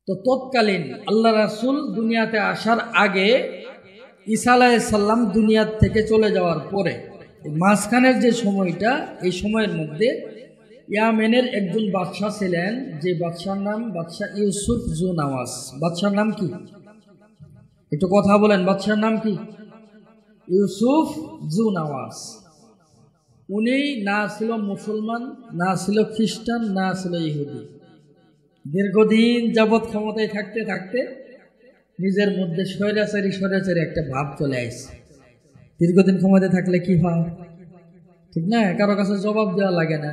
তো তৎকালীন আল্লাহ রাসূল দুনিয়াতে আসার আগে ঈসা আলাইহিস সালাম দুনিয়া থেকে চলে যাওয়ার পরে মাঝখানের যে সময়টা, এই সময়ের মধ্যে ইয়ামেনের একজন বাদশাহ ছিলেন, যে বাদশার নাম বাদশাহ ইউসুফ জু নওয়াজ। বাদশার নাম কি? একটু কথা বলেন, বাদশার নাম কি? ইউসুফ জু নওয়াজ। উনি না ছিল মুসলমান, না ছিল খ্রিস্টান, না ছিল ইহুদি। দীর্ঘদিন যাবৎ ক্ষমতায় থাকতে থাকতে নিজের মধ্যে স্বৈরাচারী একটা ভাব চলে আসছে। দীর্ঘদিন ক্ষমতায় থাকলে কি হয়, ঠিক না? কারো কাছে জবাব দেওয়া লাগে না,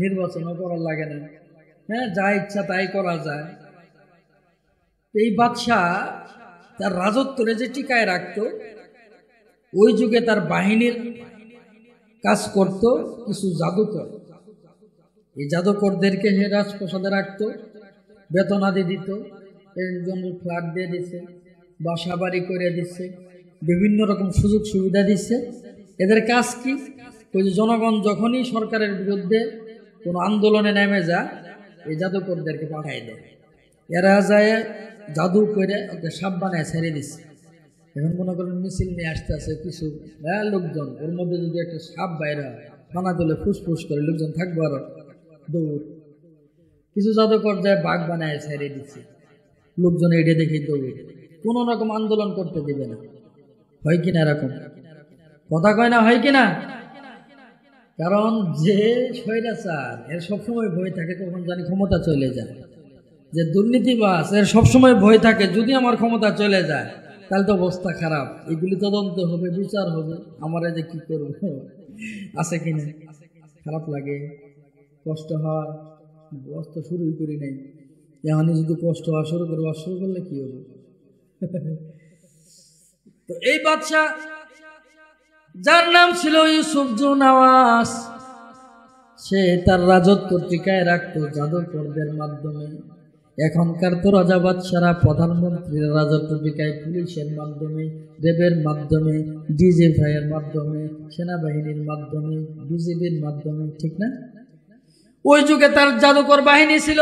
নির্বাচনও করা লাগে না, হ্যাঁ, যা ইচ্ছা তাই করা যায়। এই বাদশাহ তার রাজত্বরে যে টিকায় রাখত, ওই যুগে তার বাহিনীর কাজ করত কিছু জাদুকর। এই জাদুকরদেরকে হে রাজপ্রাসাদে রাখত, বেতন আদি দিত, একজনের ফ্ল্যাট দিয়ে দিচ্ছে, বাসা বাড়ি করে দিচ্ছে, বিভিন্ন রকম সুযোগ সুবিধা দিচ্ছে। এদের কাজ কি? ওই যে জনগণ যখনই সরকারের বিরুদ্ধে কোনো আন্দোলনে নেমে যায়, এই জাদুকরদেরকে পাঠাই দেয়। এরা যায় জাদু করে একটা সাপ বানায় ছেড়ে দিচ্ছে। এখন মনে করেন মিছিল নিয়ে আসতে আছে কিছু লোকজন, ওর মধ্যে যদি একটা সাপ বাইরে হয়, ফানা তুলে ফুসফুস করে লোকজন থাকবো আর দৌড়। কিছু জাদুকর যায় বাঘ বানায় ছেড়ে দিচ্ছে, লোকজন এটা দেখে দৌড়। কোন রকম আন্দোলন করতে দিবে না। হয় কিনা এরকম কথা কয় না? হয় কিনা? কারণ যে স্বৈরাচার, এর সবসময় ভয় থাকে কখন জানি ক্ষমতা চলে যায়। যে দুর্নীতিবাজ, এর সবসময় ভয় থাকে যদি আমার ক্ষমতা চলে যায় তাহলে তো অবস্থা খারাপ, এগুলি তদন্ত হবে, বিচার হবে, আমরা যে কি করব। আছে কিনা? খারাপ লাগে, কষ্ট হয়। কষ্ট শুরুই করি নাই, এখন যদি কষ্ট হওয়া শুরু করলে কি হবে? তো এই বাদশাহ, যার নাম ছিল ইউসুফ জু নওয়াজ, সে তার রাজত্ব টিকায় রাখত জাদুকরদের মাধ্যমে। এখনকার তো রাজা বাদশারা প্রধানমন্ত্রীর রাজত্ব টিকায় পুলিশের মাধ্যমে, র্যাবের মাধ্যমে, ডিজিএফআইয়ের মাধ্যমে, সেনাবাহিনীর মাধ্যমে, বিজিবির মাধ্যমে, ঠিক না? ওই যুগে তার জাদুকর বাহিনী ছিল।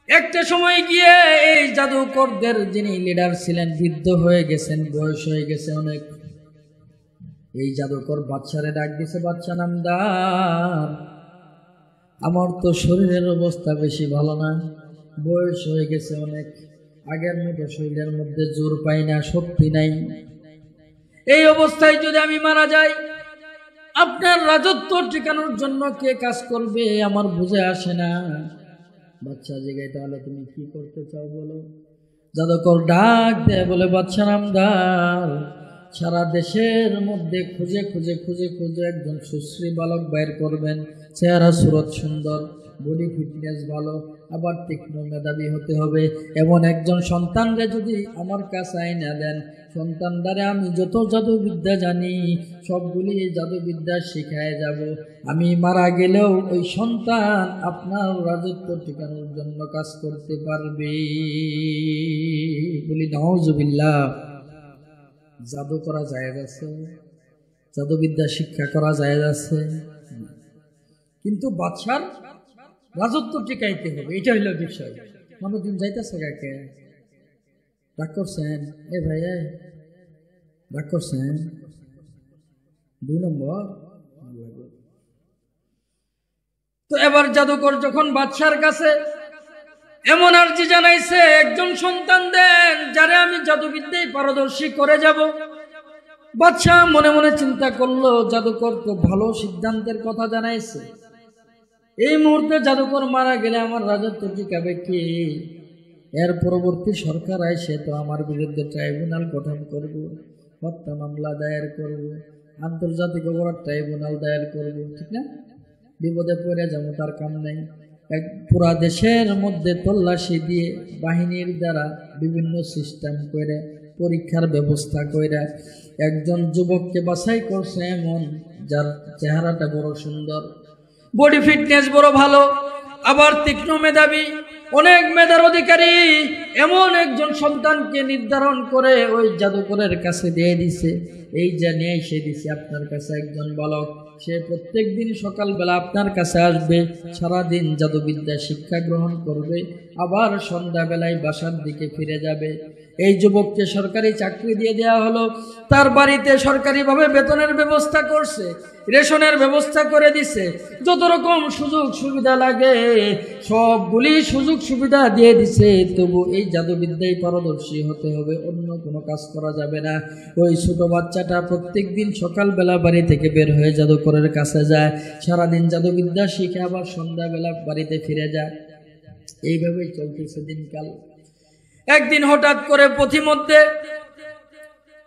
একটা সময় গিয়ে এই জাদুকরদের যিনি লিডার ছিলেন বৃদ্ধ হয়ে গেছেন, বয়স হয়ে গেছে অনেক। এই জাদুকর বাদশারে ডাক দিছে, বাদশা নামদার, আমার তো শরীরের অবস্থা বেশি ভালো না, বয়স হয়ে গেছে অনেক, আগের মতো শরীরের মধ্যে জোর পাই না, শক্তি নাই। এই অবস্থায় যদি আমি মারা যাই, আপনার রাজত্ব টিকানোর জন্য কে কাজ করবে আমার বুঝে আসে না। বাদশা জিগায়, তাহলে তুমি কি করতে চাও বলো? জাদুকর ডাক দেয়, বলে বাদশা নামদার, সারা দেশের মধ্যে খুঁজে খুঁজে খুঁজে খুঁজে একজন সুশ্রী বালক বাইর করবেন, চেহারা সুরত সুন্দর, বডি ফিটনেস ভালো, আবার তীক্ষ্ণ মেধাবী হতে হবে। এমন একজন সন্তানরা যদি আমার কাছে আইনা দেন, সন্তানদারে আমি যত জাদুবিদ্যা জানি সবগুলি জাদুবিদ্যা শিখায় যাব। আমি মারা গেলেও ওই সন্তান আপনার রাজত্ব টিকানোর জন্য কাজ করতে পারবে। বলি নাউজুবিল্লাহ। জাদু করা জায়েজ আছে, জাদুবিদ্যা শিক্ষা করা জায়েজ আছে, কিন্তু বাদশার রাজত্ব টিকাইতে হবে, এটা হইল বিষয়। কোনদিন যাইতেছে কাকে রাগ করছেন? এ ভাই রাগ করছেন? 2 নম্বর। তো এবার জাদুকর যখন বাদশার কাছে এমন আর্জি জানাইছে, একজন সন্তান দেন যারে আমি জাদুবিদ্যায় পারদর্শী করে যাব। বাদশাহ মনে মনে চিন্তা করলো, জাদুকর তো ভালো সিদ্ধান্তের কথা জানাইছে। এই মুহূর্তে জাদুকর মারা গেলে আমার রাজত্ব টিকাবে কে? এর পরবর্তী সরকার আইসে তো আমার বিরুদ্ধে ট্রাইব্যুনাল গঠন করব, হত্যা মামলা দায়ের করব, আন্তর্জাতিক অপরাধ ট্রাইব্যুনাল দায়ের করব, ঠিক না? বিপদে পড়ে যাবো, তার কাম নাই। পুরা দেশের মধ্যে তল্লাশি দিয়ে বাহিনীর দ্বারা বিভিন্ন সিস্টেম করে, পরীক্ষার ব্যবস্থা করে একজন যুবককে বাছাই করছে, এমন যার চেহারাটা বড় সুন্দর, বডি ফিটনেস বড় ভালো, আবার তীক্ষ্ণ মেধাবী, অনেক মেধার অধিকারী, এমন একজন সন্তানকে নির্ধারণ করে ওই জাদুকরের কাছে দিয়ে দিছে। এই যে নিয়ে এসে দিছে আপনার কাছে একজন বালক, সে প্রত্যেক দিন সকালবেলা আপনার কাছে আসবে, সারাদিন জাদুবিদ্যা শিক্ষা গ্রহণ করবে, আবার সন্ধ্যাবেলায় বাসার দিকে ফিরে যাবে। এই যুবককে সরকারি চাকরি দিয়ে দেওয়া হলো, তার বাড়িতে সরকারিভাবে বেতনের ব্যবস্থা করছে, রেশনের ব্যবস্থা করে দিছে, যত রকম সুযোগ সুবিধা লাগে সবগুলি সুযোগ সুবিধা দিয়ে দিছে। তবু এই জাদুবিদ্যায় পারদর্শী হতে হবে, অন্য কোনো কাজ করা যাবে না। ওই ছোট বাচ্চাটা প্রত্যেক দিন সকালবেলা বাড়ি থেকে বের হয়ে জাদুকরের কাছে যায়, সারাদিন জাদুবিদ্যা শিখে আবার সন্ধ্যাবেলা বাড়িতে ফিরে যায়। এইভাবেই চলতেছে দিনকাল। একদিন হঠাৎ করে পথিমধ্যে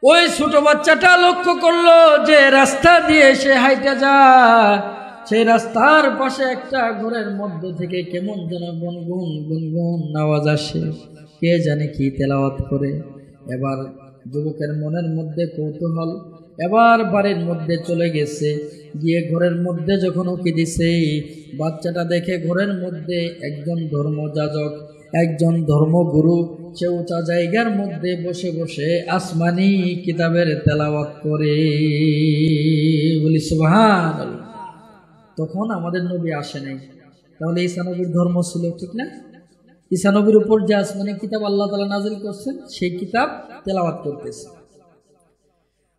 ওই ছোট বাচ্চাটা লক্ষ্য করলো যে রাস্তা দিয়ে সে হাইটে যায়, সেই রাস্তার পাশে একটা ঘরের মধ্য থেকে কেমন যেন গুনগুন গুনগুন আওয়াজ আসে, কে জানে কি তেলাওয়াত করে। এবার যুবকের মনের মধ্যে কৌতূহল, এবার বাড়ির মধ্যে চলে গেছে, গিয়ে ঘরের মধ্যে যখন উকি দিছে, বাচ্চাটা দেখে ঘরের মধ্যে একজন ধর্মযাজক, একজন ধর্মগুরু সে উঁচা জায়গার মধ্যে বসে বসে আসমানি কিতাবের তেলাওয়াত করে। বলি সুবহানাল্লাহ। তখন আমাদের নবী আসে নাই, তাহলে ঈসা নবীর ধর্ম ছিল, ঠিক না? ঈসা নবীর উপর যে আসমানি কিতাব আল্লাহ তাআলা নাজিল করছেন, সেই কিতাব তেলাওয়াত করতেছে।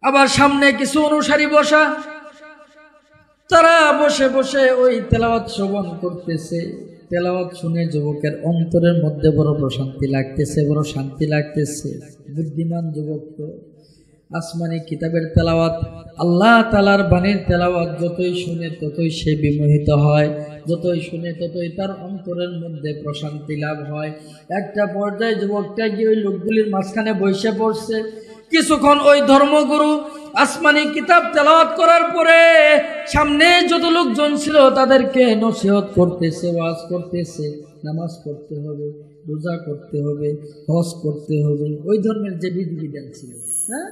আবার সামনে কিছু অনুসারী বসা, তারা বসে বসে ওই তেলাওয়াত শ্রবণ করতেছে। তেলাওয়াত শুনে যুবকের অন্তরের মধ্যে বড় প্রশান্তি লাগতেছে, বড় শান্তি লাগতেছে। বুদ্ধিমান যুবক তো আসমানি কিতাবের তেলাওয়াত, আল্লাহ তাআলার বাণীর তেলাওয়াত যতই শুনে ততই সে বিমোহিত হয়, যতই শুনে ততই তার অন্তরের মধ্যে প্রশান্তি লাভ হয়। একটা পর্যায়ে যুবকটা গিয়ে ওই লোকগুলির মাঝখানে বসে পড়ছে। কিছুক্ষণ ওই ধর্মগুরু আসমানি কিতাব তেলাওয়াত করার পরে সামনে যত লোকজন ছিল তাদেরকে নসিহত করতেছে, ওয়াজ করতেছে, নামাজ পড়তে হবে, রোজা করতে হবে, হজ করতে হবে। ওই ধর্মের যে বিধিবিধান ছিল, হ্যাঁ,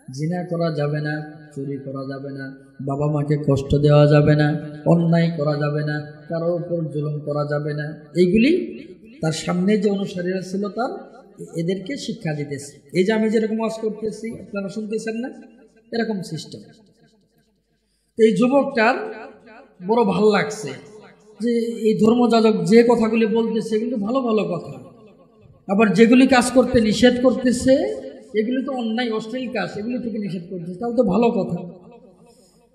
জিনা করা যাবে না, চুরি করা যাবে না, বাবা মাকে কষ্ট দেওয়া যাবে না, অন্যায় করা যাবে না, কারো উপর জুলুম করা যাবে না, এইগুলি তার সামনে যে অনুসারীরা ছিল তার এদেরকে শিক্ষা দিতেছে। এই যে আমি যেরকম ওয়াজ করতেছি, আপনারা শুনতেছেন না, এরকম সিস্টেম। এই যুবকটার বড় ভালো লাগছে যে এই ধর্মযাজক যে কথাগুলি বলতেছে এগুলো ভালো ভালো কথা, আবার যেগুলি কাজ করতে নিষেধ করতেছে এগুলি তো অন্যায় অশ্লীল কাজ, এগুলি থেকে নিষেধ করতেছে, তাহলে তো ভালো কথা।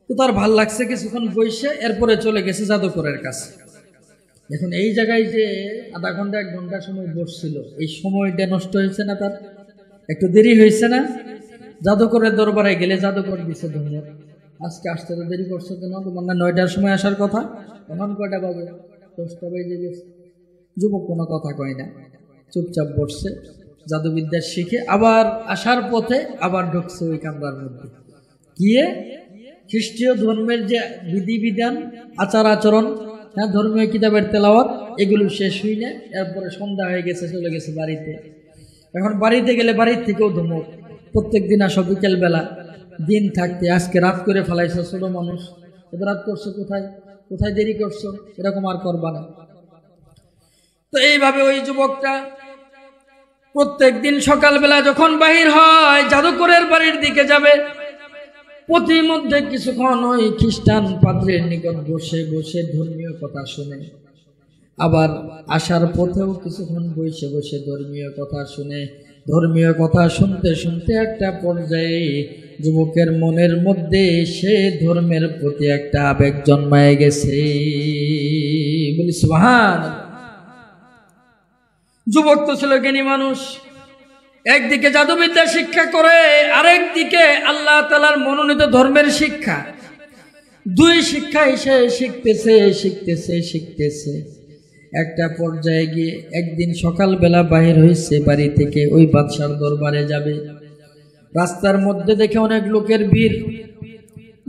তো তার ভাল লাগছে, কিছুক্ষণ বসে এরপরে চলে গেছে জাদুকরের কাছে। এখন এই জায়গায় যে আধা ঘন্টা 1 ঘন্টা সময় বসছিল, এই সময়টা নষ্ট হয়েছে না? তার একটু দেরি হয়েছে না? জাদুকরের দরবারে গেলে জাদুকর দিছে ধন্যবাদ, আজকে আসতে তো দেরি করছো কেন? তোমার না 9টার সময় আসার কথা, এখন কয়টা বাজে? 10টা বেজে গেছে। যুবক কোনো কথা কয় না, চুপচাপ বসছে, জাদুবিদ্যা শিখে আবার আসার পথে আবার ঢুকছে ওই কামরার মধ্যে। গিয়ে খ্রিস্টীয় ধর্মের যে বিধিবিধান, আচার আচরণ, হ্যাঁ, ধর্মীয় কিতাবের তেলাওয়াত, এগুলো শেষ হইলে এরপরে সন্ধ্যা হয়ে গেছে, চলে গেছে বাড়িতে। এখন বাড়িতে গেলে বাড়ির থেকেও ধমক, প্রত্যেক দিন আসো বিকেলবেলা, দিন থাকতে আজকে রাত করে ফেলাইছো, ছোট মানুষ, এত রাত করছো কোথায়, কোথায় দেরি করছো, এরকম আর করবা না। তো এইভাবে ওই যুবকটা প্রত্যেক দিন সকালবেলা যখন বাহির হয় জাদুকরের বাড়ির দিকে যাবে, প্রতিমধ্যে কিছুক্ষণ ওই খ্রিস্টান পাদ্রীর নিকট বসে বসে ধর্মীয় কথা শুনে, আবার আসার পথেও কিছুক্ষণ বসে বসে ধর্মীয় কথা শুনে। ধর্মীয় কথা শুনতে শুনতে একটা পর্যায়ে যুবকের মনের মধ্যে সে ধর্মের প্রতি একটা আবেগ জন্মায় গেছে। বলি সুবহানাল্লাহ। যুবক তো ছিল জ্ঞানী মানুষ, একদিকে জাদুবিদ্যা শিক্ষা করে, আরেক দিকে আল্লাহ তাআলার মনোনীত ধর্মের শিক্ষা, দুই শিক্ষাই সে শিখতেছে শিখতেছে শিখতেছে। একটা পর্যায়ে গিয়ে একদিন সকালবেলা বাহির হয়েছে বাড়ি থেকে, ওই বাদশার দরবারে যাবে। রাস্তার মধ্যে দেখে অনেক লোকের ভিড়,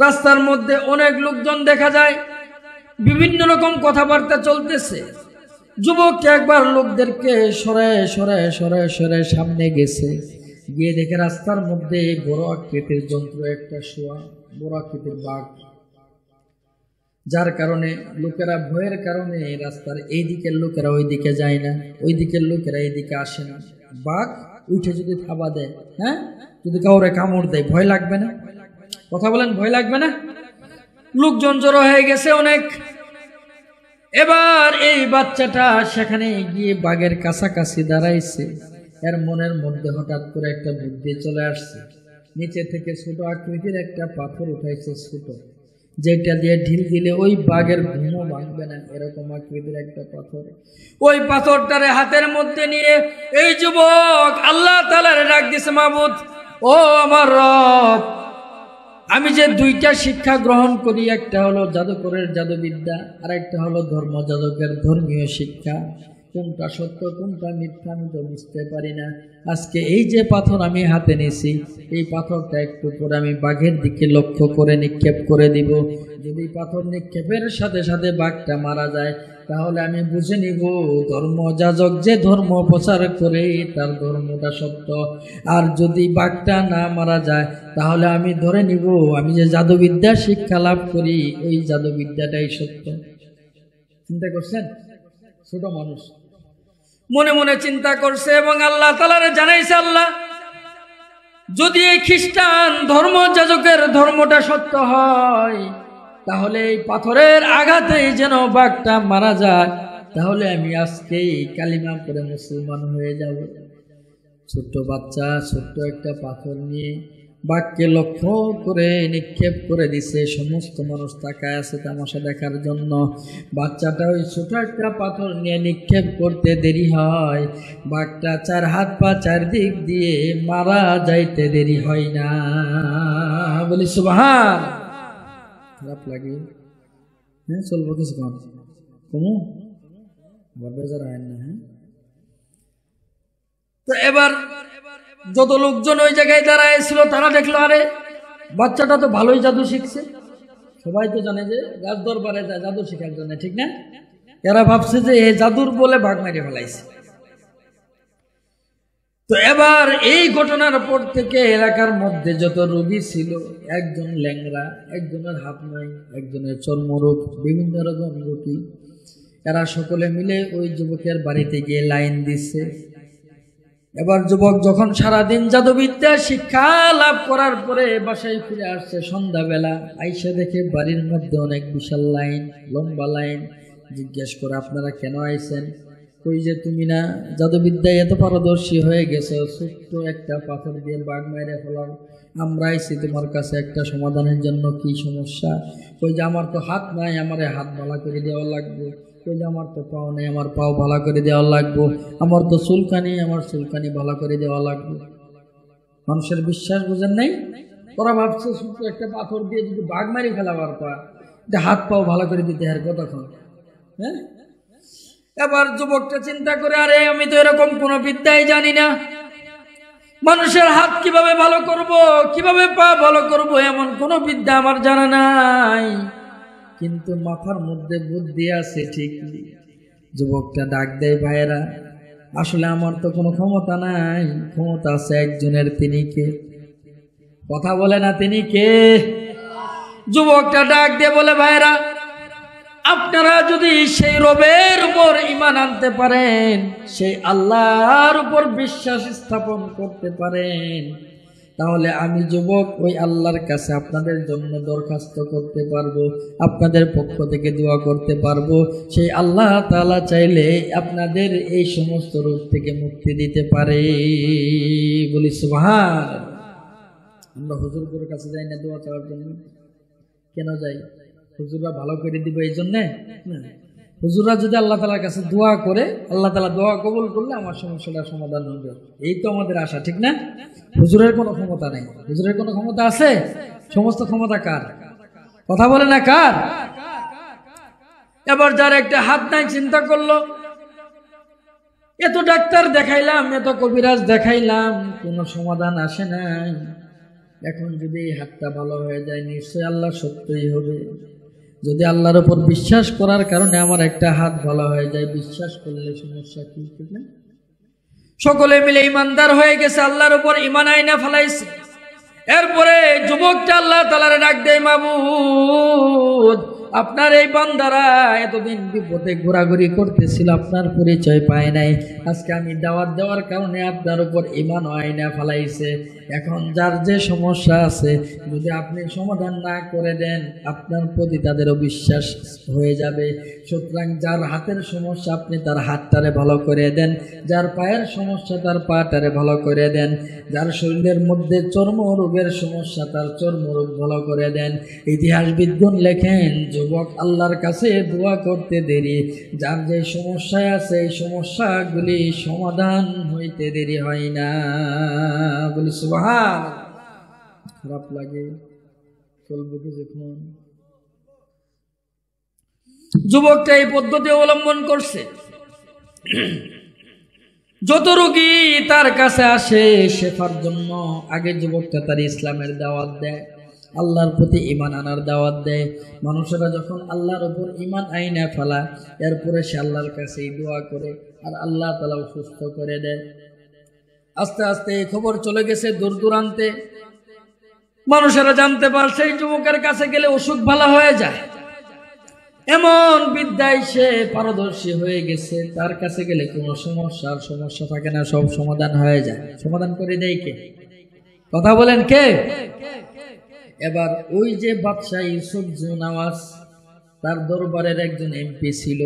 রাস্তার মধ্যে অনেক লোকজন দেখা যায়, বিভিন্ন রকম কথাবার্তা চলতেছে। যুবক একবার লোকদেরকে সরায় সরায় সরায় সরায় সামনে গেছে, গিয়ে দেখে রাস্তার মধ্যে বড় আকৃতির যন্ত্র একটা শোয়া, বড় আকৃতির বাঘ, যার কারণে লোকেরা ভয়ের কারণে রাস্তার এই দিকের লোকেরা ওই দিকে যায় না, ওই দিকের লোকেরা এইদিকে আসে না। বাঘ উঠে যদি থাবা দেয়, হ্যাঁ, যদি কাউরে কামড় দেয়, ভয় লাগবে না? কথা বলেন, ভয় লাগবে না? লোকজন জড়ো হয়ে গেছে অনেক। এবার এই বাচ্চাটা সেখানে গিয়ে বাঘের কাছাকাছি দাঁড়াইছে। এর মনের মধ্যে হঠাৎ করে একটা বুদ্ধি চলে আসছে। নিচে থেকে ছোট আকৃতির একটা পাথর উঠাইছে, ছোট, যেটা দিয়ে ঢিল দিলে ওই বাঘের ঘুমও ভাঙবে না, এরকম আকৃতির একটা পাথর। ওই পাথরটারে হাতের মধ্যে নিয়ে এই যুবক আল্লাহ তাআলার ডাক দিছে, মাবুদ, ও আমার রব, আমি যে দুইটা শিক্ষা গ্রহণ করি, একটা হলো জাদুকরের জাদুবিদ্যা, আর একটা হলো ধর্মযাজকের ধর্মীয় শিক্ষা। কোনটা সত্য কোনটা মিথ্যা আমি তো বুঝতে পারি না। আজকে এই যে পাথর আমি হাতে নিয়েছি, এই পাথরটা একটু পরে আমি বাঘের দিকে লক্ষ্য করে নিক্ষেপ করে দিব। যদি পাথর নিক্ষেপের সাথে সাথে বাঘটা মারা যায়, তাহলে আমি বুঝে নিব ধর্মযাজক যে ধর্ম প্রচার করে তার ধর্মটা সত্য। আর যদি বাঘটা না মারা যায়, তাহলে আমি ধরে নিব আমি যে জাদুবিদ্যা শিক্ষা লাভ করি ওই জাদুবিদ্যাটাই সত্য। চিন্তা করছেন? ছোট মানুষ মনে মনে চিন্তা করছে এবং আল্লাহ তাআলারে জানাইছে, আল্লাহ, যদি এই খ্রিস্টান ধর্মযাজকের ধর্মটা সত্য হয়, তাহলে এই পাথরের আঘাতেই যেন বাঘটা মারা যায়, তাহলে আমি আজকেই কালিমা পড়ে মুসলমান হয়ে যাব। ছোট্ট বাচ্চা ছোট্ট একটা পাথর নিয়ে বাঘকে লক্ষ্য করে নিক্ষেপ করে দিছে। সমস্ত মানুষ তাকায় আছে তামাশা দেখার জন্য। বাচ্চাটা ওই ছোট একটা পাথর নিয়ে নিক্ষেপ করতে দেরি হয়, বাঘটা চার হাত পা চারদিক দিয়ে মারা যাইতে দেরি হয় না। বলি সুবহান। খারাপ লাগে? হ্যাঁ, চলবো কিছুক্ষণ, কমু বেজার হয় না। হ্যাঁ, তো এবার যত লোকজন ওই জায়গায় দাঁড়াইছিল তারা দেখলো, আরে বাচ্চাটা তো ভালোই জাদু শিখছে। সবাই তো জানে যে রাজ দরবারে যায় জাদু শেখার জন্য, ঠিক না? এরা ভাবছে যে এই জাদুর বলে বাঘ মেরে ফেলাইছে। তো এবার এই ঘটনার পর থেকে এলাকার মধ্যে যত রোগী ছিল, একজন ল্যাংড়া, একজনের হাত নাই, একজনের চর্মরোগ, বিভিন্ন রকম রোগী, এরা সকলে মিলে ওই যুবকের বাড়িতে গিয়ে লাইন দিচ্ছে। এবার যুবক যখন সারাদিন জাদুবিদ্যা শিক্ষা লাভ করার পরে বাসায় ফিরে আসছে সন্ধ্যাবেলা, আইসা দেখে বাড়ির মধ্যে অনেক বিশাল লাইন, লম্বা লাইন। জিজ্ঞেস করে, আপনারা কেন আইছেন? কই যে তুমি না জাদুবিদ্যায় এত পারদর্শী হয়ে গেছো, ছোট্ট একটা পাথর দিয়ে বাঘ মেরে ফেলাও। আমরা আইছি তোমার কাছে একটা সমাধানের জন্য। কি সমস্যা? কই যে আমার তো হাত নাই, আমারে হাত ভালো করে দেওয়া লাগবে। কই যে আমার তো পাও নেই, আমার পাও ভালো করে দেওয়া লাগবে। আমার তো চুলকানি, আমার চুলকানি ভালো করে দেওয়া লাগবে। মানুষের বিশ্বাস বুঝেন নাই? ওরা ভাবছে ছোট্ট একটা পাথর দিয়ে যদি বাঘ মারি ফেলাবার পর হাত পাও ভালো করে দিতে হয় কতক্ষণ। হ্যাঁ, এবার যুবকটা চিন্তা করে, আরে আমি তো এরকম কোনো বিদ্যাই জানি না, মানুষের হাত কিভাবে ভালো করব, কিভাবে পা ভালো করব, এমন কোনো বিদ্যা আমার জানা নাই। কিন্তু মাথার মধ্যে বুদ্ধি আছে ঠিকই। যুবকটা ডাক দেয়, ভাইয়েরা, আসলে আমার তো কোনো ক্ষমতা নাই, ক্ষমতা আছে একজনের। তিনি কে? কথা বলে না, তিনি কে? যুবকটা ডাক দিয়ে বলে, ভাইয়েরা, আপনারা যদি সেই রবের উপর ঈমান আনতে পারেন, সেই আল্লাহর উপর বিশ্বাস স্থাপন করতে পারেন, তাহলে আমি যুবক ওই আল্লাহর কাছে আপনাদের জন্য দরখাস্ত করতে পারবো, আপনাদের পক্ষ থেকে দোয়া করতে পারবো। সেই আল্লাহ তাআলা চাইলে আপনাদের এই সমস্ত রোগ থেকে মুক্তি দিতে পারে। বলি সুবহান। আমরা হুজুরের কাছে যাই না দোয়া চাওয়ার জন্য? কেন যাই? হুজুররা ভালো করে দিবে এই জন্যে না? হুজুররা যদি আল্লাহ তাআলার কাছে দোয়া করে, আল্লাহ তাআলা দোয়া কবুল করলে আমার সমস্যাটার সমাধান হবে, এই তো আমাদের আশা, ঠিক না? হুজুরের কোনো ক্ষমতা নেই। হুজুরের কোনো ক্ষমতা আছে? সমস্ত ক্ষমতা কার? কথা বলে না, কার? এবার যার একটা হাত নাই চিন্তা করলো, এত ডাক্তার দেখাইলাম, এত কবিরাজ দেখাইলাম, কোনো সমাধান আসে নাই। এখন যদি এই হাতটা ভালো হয়ে যায়, নিশ্চয়ই আল্লাহ সত্যই হবে। যদি আল্লাহর উপর বিশ্বাস করার কারণে আমার একটা হাত ভালো হয়ে যায়, বিশ্বাস করলে সমস্যা কি? ঠিক না? সকলে মিলে ইমানদার হয়ে গেছে, আল্লাহর উপর ঈমান আইনা ফেলাইছে। এরপরে যুবকটা আল্লাহ তাআলার ডাক দেয়, মাবুদ, আপনার এই বান্দারা এতদিন বিপদে ঘোরাঘুরি করতেছিল, আপনার পরিচয় পায় নাই। আজকে আমি দাওয়াত দেওয়ার কারণে আপনার উপর ঈমান আইনা ফেলাইছে। এখন যার যে সমস্যা আছে, যদি আপনি সমাধান না করে দেন, আপনার প্রতি তাদেরও বিশ্বাস হয়ে যাবে। সুতরাং যার হাতের সমস্যা, আপনি তার হাতটারে ভালো করে দেন। যার পায়ের সমস্যা, তার পাটারে ভালো করে দেন। যার শরীরের মধ্যে চর্মরোগের সমস্যা, তার চর্মরোগ ভালো করে দেন। ইতিহাসবিদগণ লেখেন, যুবক আল্লাহর কাছে দোয়া করতে দেরি, যার যে সমস্যায় আছে এই সমস্যাগুলি সমাধান হইতে দেরি হয় না। বলি সুবহান। খারাপ লাগে, চলবো কিছুক্ষণ। যুবকটা এই পদ্ধতি অবলম্বন করছে। যত রোগী তার কাছে আসে শেফার জন্য, আগে যুবকটা তার ইসলামের দাওয়াত দেয়, আল্লাহর প্রতি ঈমান আনার দাওয়াত দেয়। মানুষেরা যখন আল্লাহর উপর ঈমান আইনা ফেলা, এরপরে সে আল্লাহর কাছে দোয়া করে, আর আল্লাহ তাআলাও সুস্থ করে দেয়। আস্তে আস্তে এই খবর চলে গেছে দূর দূরান্তে। মানুষেরা জানতে পারছে এই যুবকের কাছে গেলে অসুখ ভালো হয়ে যায়। এমন বিদ্যায় সে পারদর্শী হয়ে গেছে, তার কাছে গেলে কোনো সমস্যা থাকে না, সব সমাধান হয়ে যায়। সমাধান করে দেয় কে? কথা বলেন কে? এবার ওই যে বাদশাহ ইউসুফ জুনাওয়াজ, তার দরবারের একজন এমপি ছিল।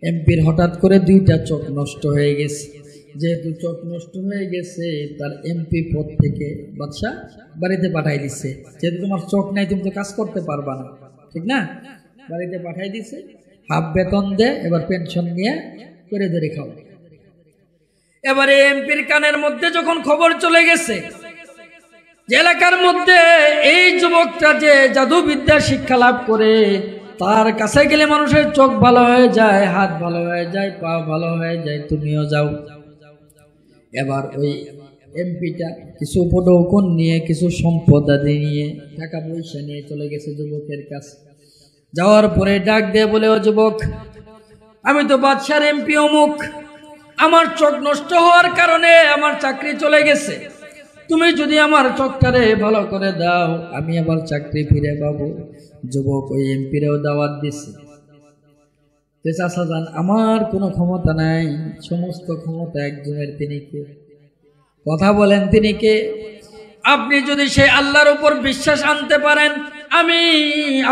এমপির হঠাৎ করে দুইটা চোখ নষ্ট হয়ে গেছে। যেহেতু চোখ নষ্ট হয়ে গেছে, তার এমপি পদ থেকে বাদশাহ বাড়িতে পাঠাই দিচ্ছে। যেহেতু তোমার চোখ নাই, তুমি তো কাজ করতে পারবা না, ঠিক না? বাড়িতে পাঠাই দিছে, হাফ বেতন দে, এবার পেনশন নিয়ে করে ধরে খাও। এবারে এমপির কানের মধ্যে যখন খবর চলে গেছে যে এলাকার মধ্যে এই যুবকটা যে জাদুবিদ্যা শিক্ষা লাভ করে, তার কাছে গেলে মানুষের চোখ ভালো হয়ে যায়, হাত ভালো হয়ে যায়, পা ভালো হয়ে যায়, তুমিও যাও। এবার ওই এমপিটা কিছু উপঢৌকন নিয়ে, কিছু সম্পদ আদি নিয়ে, টাকা পয়সা নিয়ে চলে গেছে যুবকের কাছে। যাওয়ার পরে ডাক দিয়ে বলে, ও যুবক, আমি তো বাদশার এমপি অমুক, আমার চোখ নষ্ট হওয়ার কারণে আমার চাকরি চলে গেছে। তুমি যদি আমার চোখটারে ভালো করে দাও, আমি আবার চাকরি ফিরে পাবো। যুবক ওই এমপিরেও দাওয়াত দিছে। চাচা যান, আমার কোনো ক্ষমতা নাই, সমস্ত ক্ষমতা একজনের। তিনি কে? কথা বলেন, তিনি কে? আপনি যদি সেই আল্লাহর উপর বিশ্বাস আনতে পারেন, আমি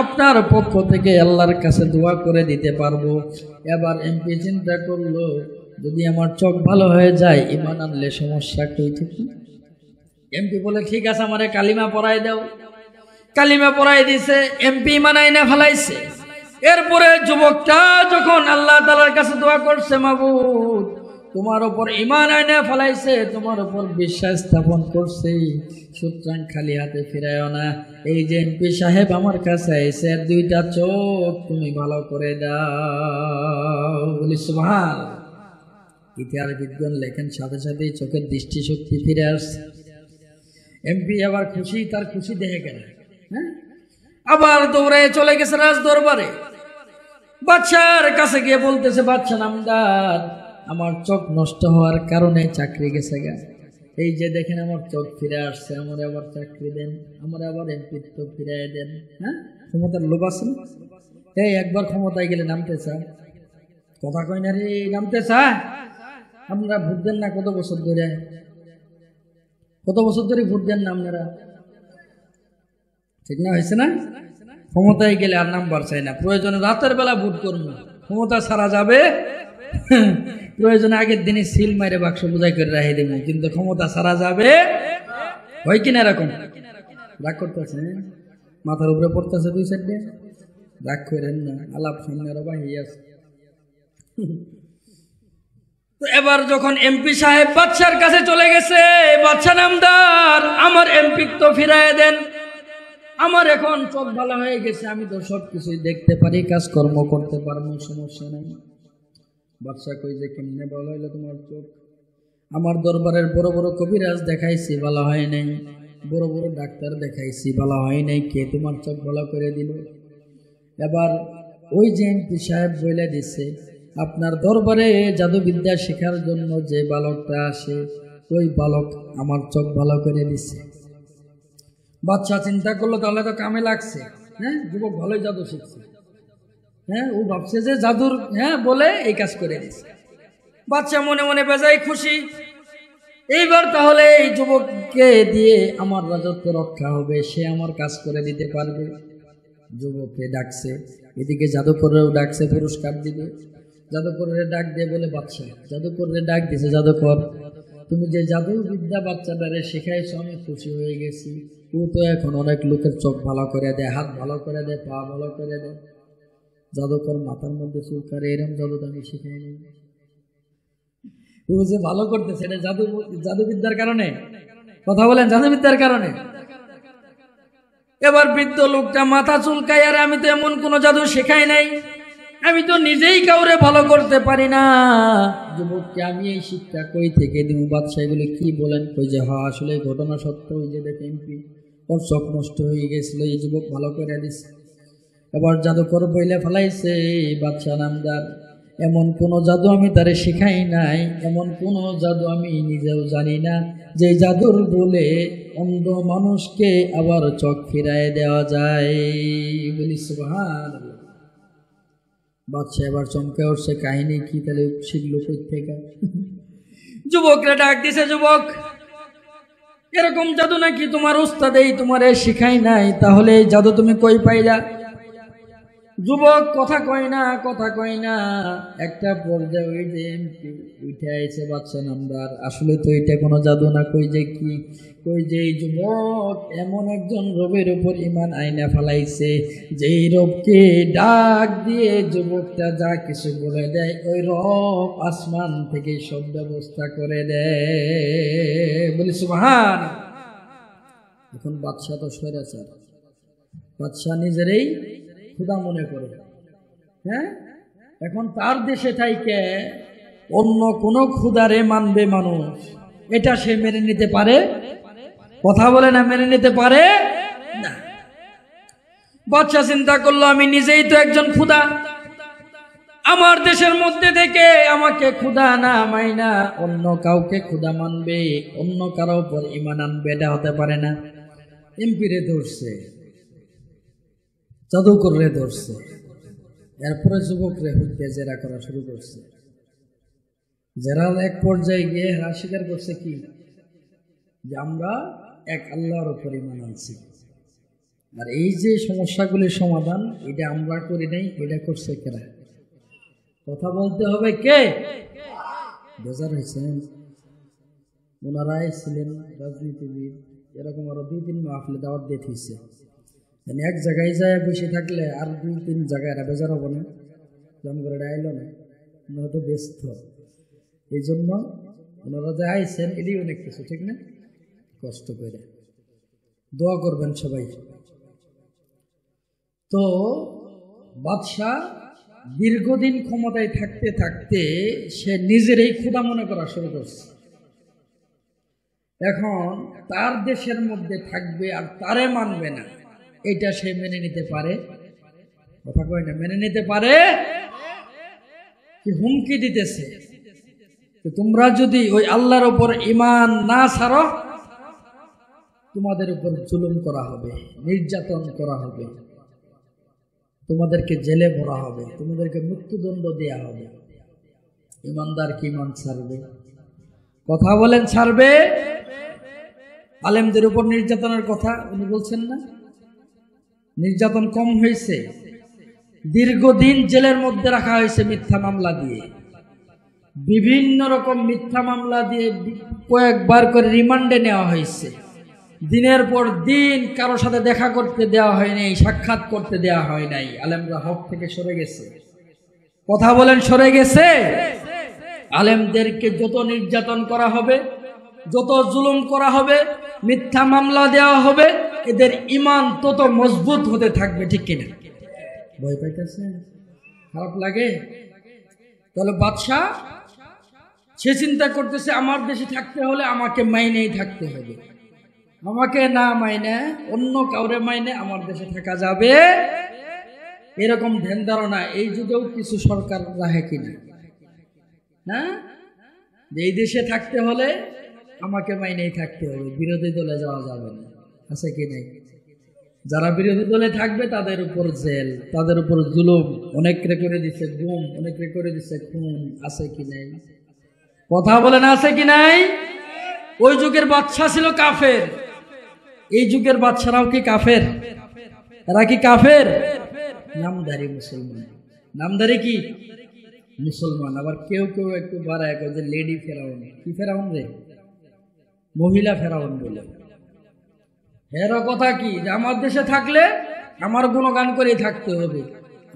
আপনার পক্ষ থেকে আল্লাহর কাছে দোয়া করে দিতে পারবো। এবার এমপি চিন্তা করলো, যদি আমার চোখ ভালো হয়ে যায়, ঈমান আনলে সমস্যা কই থেকে? এমপি বলে, ঠিক আছে, আমারে কালিমা পড়াই দাও। কালিমা পড়াই দিছে, এমপি ঈমান আইনা ফেলাইছে। এরপরে যুবকটা যখন আল্লাহ তাআলার কাছে দোয়া করছে, মাবুদ তোমার উপর ঈমান আইনা ফেলাইছে, তোমার উপর বিশ্বাস স্থাপন করছে, সুতরাং খালি হাতে ফিরায়ও না। এই যে এমপি সাহেব আমার কাছে আইছে, দুইটা চোখ তুমি ভালো করে দাও। বলি সুবহান। ইতিহাসবিদগণ লেখেন, সাথে সাথেই চোখের দৃষ্টিশক্তি ফিরে আসছে। এমপি আবার খুশি, তার খুশি দেখে গেল। হ্যাঁ, আবার দৌড়ে চলে গেছে রাজ দরবারে। বাদশার কাছে গিয়ে বলতেছে, বাদশা নামদার, আমার চোখ নষ্ট হওয়ার কারণে চাকরি গেছে গা। এই যে দেখেন আমার চোখ ফিরে আসছে, আমার আবার চাকরি দেন, আমার আবার এমপিত্ব ফিরে দেন। হ্যাঁ, ক্ষমতার লোভ আছে না? এই একবার ক্ষমতায় গেলে নামতে চা, কথা কই না রে, নামতে চা। আপনারা ভোট দেন না কত বছর ধরে? কত বছর ধরে ভোট দেন না আপনারা? ঠিক না, হয়েছে না? ক্ষমতায় গেলে আর নাম্বার চাই না, প্রয়োজনে রাতের বেলা ভোট করবো, ক্ষমতা ছাড়া যাবে। প্রয়োজনে আগের দিনে সিল মাইরে বাক্স বোঝাই করে রাখে দেবো, কিন্তু ক্ষমতা ছাড়া যাবে। হয় কিনা এরকম? রাগ করতেছে, মাথার উপরে পড়তেছে দুই সাইডে, রাগ করেন না, আলাপ সামনে আরো বাহিয়ে আছে। তো এবার যখন এমপি সাহেব বাদশার কাছে চলে গেছে, বাদশা নামদার, আমার এমপি তো ফিরাই দেন, আমার এখন চোখ ভালো হয়ে গেছে, আমি তো সব কিছুই দেখতে পারি, কাজকর্ম করতে পারবো, সমস্যা নেই। বাদশা কই যে, কেমনে ভালো হইলো তোমার চোখ? আমার দরবারের বড় বড় কবিরাজ দেখাইছি, ভালো হয় নাই, বড় বড় ডাক্তার দেখাইছি, ভালো হয় নাই, কে তোমার চোখ ভালো করে দিল? এবার ওই যে এমপি সাহেব বলে দিছে, আপনার দরবারে জাদুবিদ্যা শেখার জন্য যে বালকটা আসে, ওই বালক আমার চোখ ভালো করে দিছে। বাদশা চিন্তা করলো, তাহলে তো কামে লাগছে। হ্যাঁ, যুবক ভালোই জাদু শিখছে, হ্যাঁ, ও ভাবছে যে জাদুর বলে এই কাজ করে দিচ্ছে। বাচ্চা মনে মনে বেজায় খুশি। এইবার তাহলে এই যুবককে দিয়ে আমার রাজত্ব রক্ষা হবে, সে আমার কাজ করে দিতে পারবে। যুবককে ডাকছে, এদিকে জাদুকরেও ডাকছে, পুরস্কার দিবে। জাদুকরের ডাক দিয়ে বলে, বাচ্চা জাদুকরের ডাক দিছে, জাদুকর তুমি যে জাদু বিদ্যা বাচ্চাটারে শেখাইছো আমি খুশি হয়ে গেছি। ও তো এখন অনেক লোকের চোখ ভালো করে দেয়, হাত ভালো করে দেয়, পা ভালো করে দেয়। জাদুকর মাথার মধ্যে চুলকারে, এরকম জাদু তো আমি শিখাইনি। ও যে ভালো করতেছে এটা জাদুবিদ্যার কারণে। কথা বলেন, জাদুবিদ্যার কারণে। এবার বৃদ্ধ লোকটা মাথা চুলকায়, আর আমি তো এমন কোনো জাদু শেখাই নাই, আমি তো নিজেই কাউরে ভালো করতে পারি না। যুবককে আমি এই শিক্ষা কই থেকে দিব? বাদশাহ এগুলো কি বলেন? কই যে হ্যাঁ আসলে ঘটনা সত্য। ওই যে দেখে এমপি ওর চোখ নষ্ট হয়ে গেছিল, এই যুবক ভালো করে দিছে। এবার জাদুকর বইলে ফেলাইছে, বাদশাহ নামদার এমন কোনো জাদু আমি তারে শেখাই নাই, এমন কোনো জাদু আমি নিজেও জানি না যে জাদুর বলে অন্ধ মানুষকে আবার চোখ ফিরায় দেওয়া যায়। বলি সুবহানাল্লাহ। বাদশাহ এবার চমকে উঠছে, কাহিনী কি তাহলে শিখলো কই থেকে? যুবকরা ডাক দিছে, যুবক এরকম জাদু নাকি তোমার উস্তাদেই তোমারে শিখাই নাই, তাহলে এই জাদু তুমি কই পাইলা? যুবক কথা কয় না। একটা পর্যায়ে ওই যে উঠে আইছে বাদশা নামদার, আসলে তো এটা কোনো জাদু না। কই যে এই যুবক এমন একজন রবের উপর ইমান আইনা ফেলাইছে, যেই রবকে ডাক দিয়ে যুবকটা যা কিছু বলে দেয়, ওই রব আসমান থেকে সব ব্যবস্থা করে দেয়। বলি সুবহান। এখন বাদশা তো স্বৈরাচার, বাদশা নিজেরই খুদা মনে করে। হ্যাঁ, এখন তার দেশে থাইকে অন্য কোন খুদারে মানবে মানুষ, এটা সে মেনে নিতে পারে? কথা বলে না, মেনে নিতে পারে না। বাদশা চিন্তা করলো, আমি নিজেই তো একজন খুদা, আমার দেশের মধ্যে থেকে আমাকে খুদা না মাইনা অন্য কাউকে খুদা মানবে, অন্য কারো উপর ঈমান আনবে, এটা হতে পারে না। এমপিরে ধরছে, জাদুকররে ধরছে, এরপরে যুবকরে হত্যা জেরা করা শুরু করছে। জেরার এক পর্যায়ে গিয়ে স্বীকার করছে কি, যে আমরা এক আল্লাহর উপর ঈমান আনছি, আর এই যে সমস্যাগুলির সমাধান এটা আমরা করি নাই, এটা করছে কেরা? কথা বলতে হবে কে? বেজার হয়েছেন ওনারাই ছিলেন রাজনীতিবিদ, এরকম আরো 2-3 মাহফিলে দাওয়াত দিয়ে থইছে। মানে এক জায়গায় যায় বসে থাকলে আর 2-3 জায়গায় এরা বেজার হবো না, যেমন করে এটা আইলো না, ওনারা তো ব্যস্ত। এই জন্য ওনারা যে আইছেন এটাই অনেক কিছু, ঠিক না? কষ্ট করে দোয়া করবেন সবাই। তো বাদশাহ দীর্ঘদিন ক্ষমতায় থাকতে থাকতে সে নিজেরই খোদা মনে করা শুরু করছে। এখন তার দেশের মধ্যে থাকবে আর তারে মানবে না, এটা সে মেনে নিতে পারে? কথা কয় না, মেনে নিতে পারে? কি হুমকি দিতেছে, তোমরা যদি ওই আল্লাহর উপর ঈমান না ছাড়ো, তোমাদের উপর জুলুম করা হবে, নির্যাতন করা হবে, তোমাদেরকে জেলে ভরা হবে, তোমাদেরকে মৃত্যুদণ্ড দেয়া হবে। ঈমানদার কি ঈমান ছাড়বে? কথা বলেন, ছাড়বে? আলেমদের উপর নির্যাতনের কথা উনি বলছেন না? নির্যাতন কম হয়েছে? দীর্ঘদিন জেলের মধ্যে রাখা হয়েছে মিথ্যা মামলা দিয়ে, বিভিন্ন রকম মিথ্যা মামলা দিয়ে কয়েকবার করে রিমান্ডে নেওয়া হয়েছে। দিনের পর দিন কারোর সাথে দেখা করতে দেওয়া হয় নাই, সাক্ষাৎ করতে দেওয়া হয় নাই। আলেমরা হক থেকে সরে গেছে। কথা বলেন, সরে গেছে? আলেমদেরকে যত নির্যাতন করা হবে, যত জুলুম করা হবে, মিথ্যা মামলা দেওয়া হবে, এদের ঈমান তত মজবুত হতে থাকবে, ঠিক কিনা? ভয় পাইতেছে? খারাপ লাগে? তাহলে বাদশাহ সে চিন্তা করতেছে, আমার দেশে থাকতে হলে আমাকে মাইনেই থাকতে হবে, আমাকে না মাইনে অন্য কাউরে মাইনে আমার দেশে থাকা যাবে, এরকম ধ্যান ধারণা এই যুগেও কিছু সরকার রাখে কিনা? হ্যাঁ, এই দেশে থাকতে হলে আমাকে মাইনেই থাকতে হবে, বিরোধী দলে যাওয়া যাবে না, আছে কি নাই? যারা বিরোধী দলে থাকবে তাদের উপর জেল, তাদের উপর জুলুম, অনেকরে করে দিচ্ছে গুম, অনেকরে করে দিচ্ছে খুন। আছে কি নাই? কথা বলেন আছে কি নাই? ওই যুগের বাদশা ছিল কাফের, এই যুগের বাদশারাও কি কাফের? এরা কি কাফের? নামধারী মুসলমান। নামধারী কি? মুসলমান। আবার কেউ কেউ একটু বাড়ায় যে লেডি ফেরাউন। কি ফেরাউন রে? মহিলা ফেরাউন বলে। এর কথা কি? যে আমার দেশে থাকলে আমার গুণগান করেই থাকতে হবে,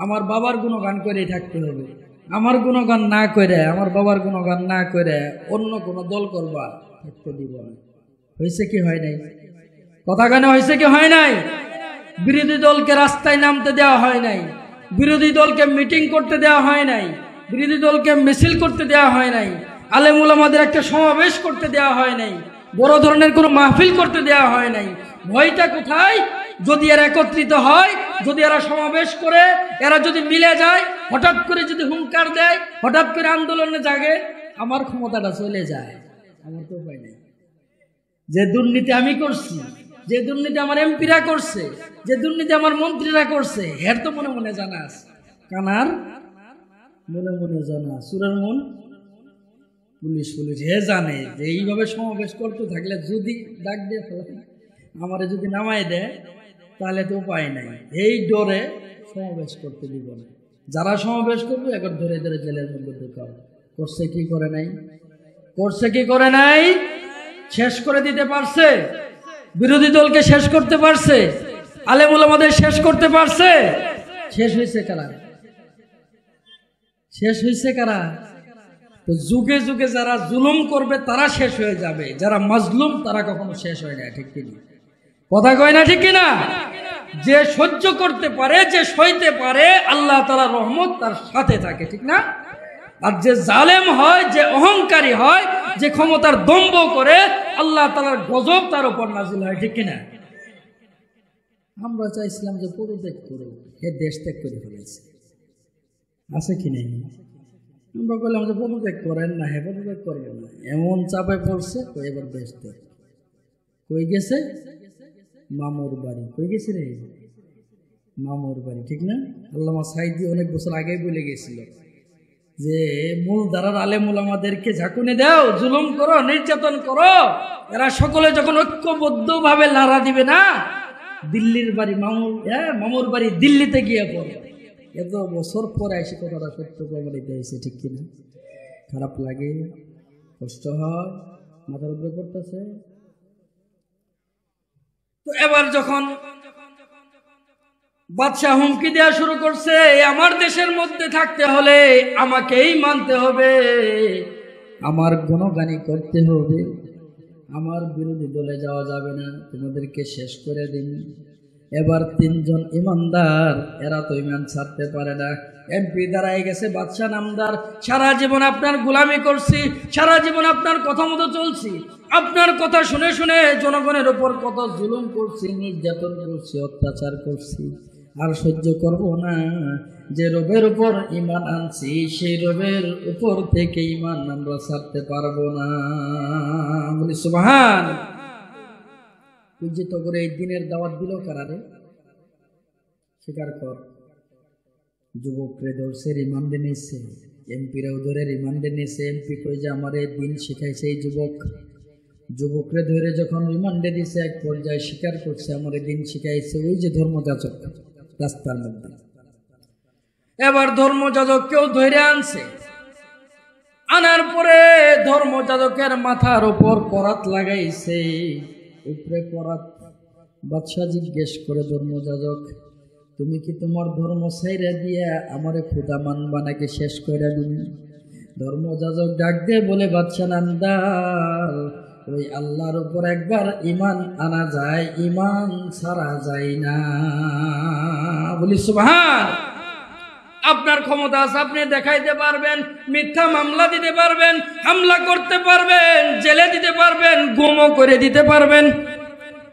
আমার বাবার গুণগান করেই থাকতে হবে, আমার গুণগান না করে, আমার বাবার গুণগান না করে অন্য কোনো দল করবা থাকতে দিব না। হয়েছে কি হয় নাই? কথা কেন হয়েছে কি হয় নাই? বিরোধী দলকে রাস্তায় নামতে দেওয়া হয় নাই, বিরোধী দলকে মিটিং করতে দেওয়া হয় নাই, বিরোধী দলকে মিছিল করতে দেওয়া হয় নাই, আলেম ওলামাদের একটা সমাবেশ করতে দেওয়া হয় নাই, বড় ধরনের কোনো মাহফিল করতে দেওয়া হয় নাই। ভয়টা কোথায়? যদি এরা একত্রিত হয়, যদি এরা সমাবেশ করে, এরা যদি মিলে যায়, হঠাৎ করে যদি হুঙ্কার দেয়, হঠাৎ করে আন্দোলনে জাগে, আমার ক্ষমতাটা চলে যায়। আমার তো উপায় নেই। যে দুর্নীতি আমি করছি, যে দুর্নীতি আমার এমপিরা করছে, যে দুর্নীতি আমার মন্ত্রীরা করছে, এর তো মনে মনে জানা আছে। কানার মনে মনে জানা, সুরের মন পুলিশ পুলিশ। হে জানে যে এইভাবে সমাবেশ করতে থাকলে যদি ডাক দিয়ে ফেলে, আমারে যদি নামাই দেয়, তাহলে তো উপায় নাই। এই ডরে সমাবেশ করতে দিব না। যারা সমাবেশ করবে এখন ধরে ধরে জেলের মধ্যে ঢুকাও। করছে কি করে নাই? করছে কি করে নাই? শেষ করে দিতে পারছে, বিরোধী দলকে শেষ করতে পারছে, আলেম ওলামাদের শেষ করতে পারছে। শেষ হয়েছে কারা? শেষ হয়েছে কারা? তো যুগে যুগে যারা জুলুম করবে তারা শেষ হয়ে যাবে, যারা মাজলুম তারা কখনো শেষ হয় না। ঠিক কিনা? কথা কয় না ঠিক কিনা? যে সহ্য করতে পারে, যে সইতে পারে, আল্লাহ তাআলার রহমত তার সাথে থাকে। ঠিক না? আর যে জালেম হয়, যে অহংকারী হয়, যে ক্ষমতার দম্ভ করে, আল্লাহ তাআলার গজব তার উপর নাজিল হয়। ঠিক কিনা? আমরা চাইছিলাম যে পদত্যাগ করো, এ দেশ ত্যাগ করে ফেলেছে। আছে কি নেই? আমরা বললাম যে পদত্যাগ করেন না, হ্যাঁ পদত্যাগ করবেন না। এমন চাপে পড়ছে, তো এবার দেশ ত্যাগ। কই গেছে? মামুর বাড়ি। কই গেছে রে? মামুর বাড়ি। ঠিক না? আল্লামা সাঈদী অনেক বছর আগেই বলে গেছিল যে মূল ধারার আলেম ওলামাদেরকে ঝাঁকুনি দাও, জুলুম করো, নির্যাতন করো, এরা সকলে যখন ঐক্যবদ্ধ ভাবে লড়া দিবে না, দিল্লির বাড়ি মামুর বাড়ি দিল্লিতে গিয়ে পড়ে। এত বছর পরে এসে কথাটা সত্য প্রমাণিত হয়েছে। ঠিক কিনা? খারাপ লাগে, কষ্ট হয়, মাথার উপরে পড়তেছে। তো এবার যখন বাদশাহ হুমকি দেওয়া শুরু করছে, আমার দেশের মধ্যে থাকতে হলে আমাকেই মানতে হবে, আমার গুণগানি করতে হবে, আমার বিরোধী দলে যাওয়া যাবে না, তোমাদেরকে শেষ করে দিন। এবার তিনজন ইমানদার, এরা তো ইমান ছাড়তে পারে না। এমপি দাঁড়ায় গেছে, বাদশাহ নামদার, সারা জীবন আপনার গোলামি করছি, সারা জীবন আপনার কথা মতো চলছি, আপনার কথা শুনে শুনে জনগণের উপর কত জুলুম করছি, নির্যাতন করছি, অত্যাচার করছি, আর সহ্য করব না। যে রবের উপর ঈমান আনছি, সেই রবের উপর থেকে ঈমান আমরা ছাড়তে পারবো না। বলি সুবহান। পূজিত করে এই দিনের দাওয়াত দিল কারারে? স্বীকার কর। যুবকরে ধরছে, রিমান্ডে নিচ্ছে, এমপিরাও ধরে রিমান্ডে নিচ্ছে। এমপি কই যে আমার এই দিন শিখাইছে এই যুবকরে ধরে যখন রিমান্ডে দিছে, এক পর্যায়ে স্বীকার করছে আমার এই দিন শিখাইছে ওই যে ধর্মযাজক রাস্তার মধ্যে। এবার ধর্মযাজককেও ধরে আনছে, আনার পরে ধর্মযাজকের মাথার উপর করাত লাগাইছে, উপরে করাত। বাদশাহ জিজ্ঞেস করে, ধর্মযাজক তুমি কি তোমার ধর্ম ছাইরা দিয়া আমারে খোদা মানবা নাকি শেষ করে দিবি? ধর্মযাজক ডাক দিয়ে বলে, বাদশাহ নামদার, ওই আল্লাহর উপর একবার ঈমান আনা যায়, ঈমান ছাড়া যায় না। বলি সুবহান। আপনার ক্ষমতা আছে, আপনি দেখাইতে পারবেন, মিথ্যা মামলা দিতে পারবেন, হামলা করতে পারবেন, জেলে দিতে পারবেন, গুমও করে দিতে পারবেন।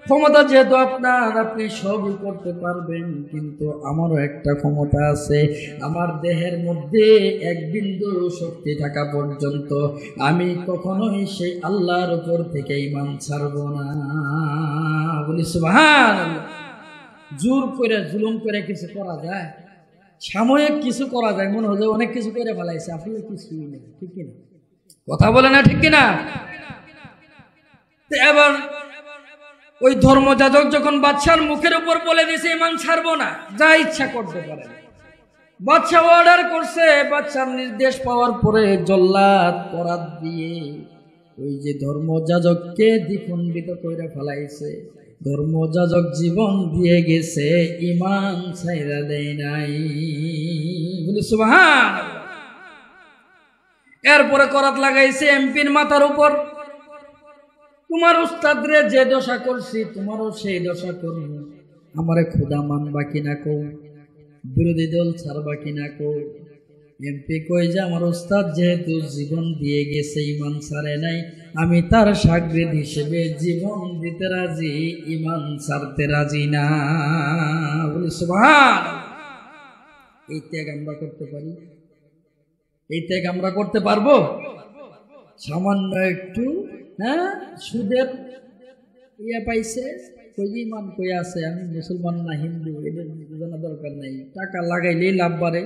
ক্ষমতা যেহেতু আপনার, আপনি সবই করতে পারবেন। কিন্তু আমারও একটা ক্ষমতা আছে, আমার দেহের মধ্যে এক বিন্দু শক্তি থাকা পর্যন্ত আমি কখনোই সেই আল্লাহর উপর থেকে ঈমান ছাড়ব না। বলি সুবহানাল্লাহ। জোর করে জুলুম করে কিছু করা যায়? সাময়িক কিছু করা যায়, মনে হয় অনেক কিছু করে ফেলাইছে, আসলে কিছুই নেই। ঠিক কিনা? কথা বলে না, ঠিক কিনা? এবার ওই ধর্মযাজক যখন বাদশার মুখের উপর বলে দিয়েছে ইমান ছাড়বো না, যা ইচ্ছা করতে পারে, বাদশা অর্ডার করছে, বাদশার নির্দেশ পাওয়ার পরে জল্লাদ করাত দিয়ে ওই যে ধর্মযাজককে দ্বিখণ্ডিত করে ফেলাইছে। ধর্মযাজক জীবন দিয়ে গেছে, ইমান ছাইরা দেয় নাই। বলি সুবহানাল্লাহ। এরপরে করাত লাগাইছে এমপির মাথার উপর, তোমার উস্তাদরে যে দশা করছি তোমারও সেই দশা করব, আমারে খোদা মানবা কিনা কো, বিরোধী দল ছাড়বা কিনা কো। এমপি কই যে আমার উস্তাদ যেহেতু জীবন দিয়ে গেছে, ইমান ছাড়ে নাই, আমি তার শাগরিদ হিসেবে জীবন দিতে রাজি, ইমান ছাড়তে রাজি না। বলি সুবহানাল্লাহ। এই ত্যাগ আমরা করতে পারি? এই ত্যাগ আমরা করতে পারবো? সামান্য একটু সুদের পাইছে, কই ইমান কই আছে, আমি মুসলমান না হিন্দু এদের জানা দরকার নাই, টাকা লাগাইলেই লাভ বাড়ে,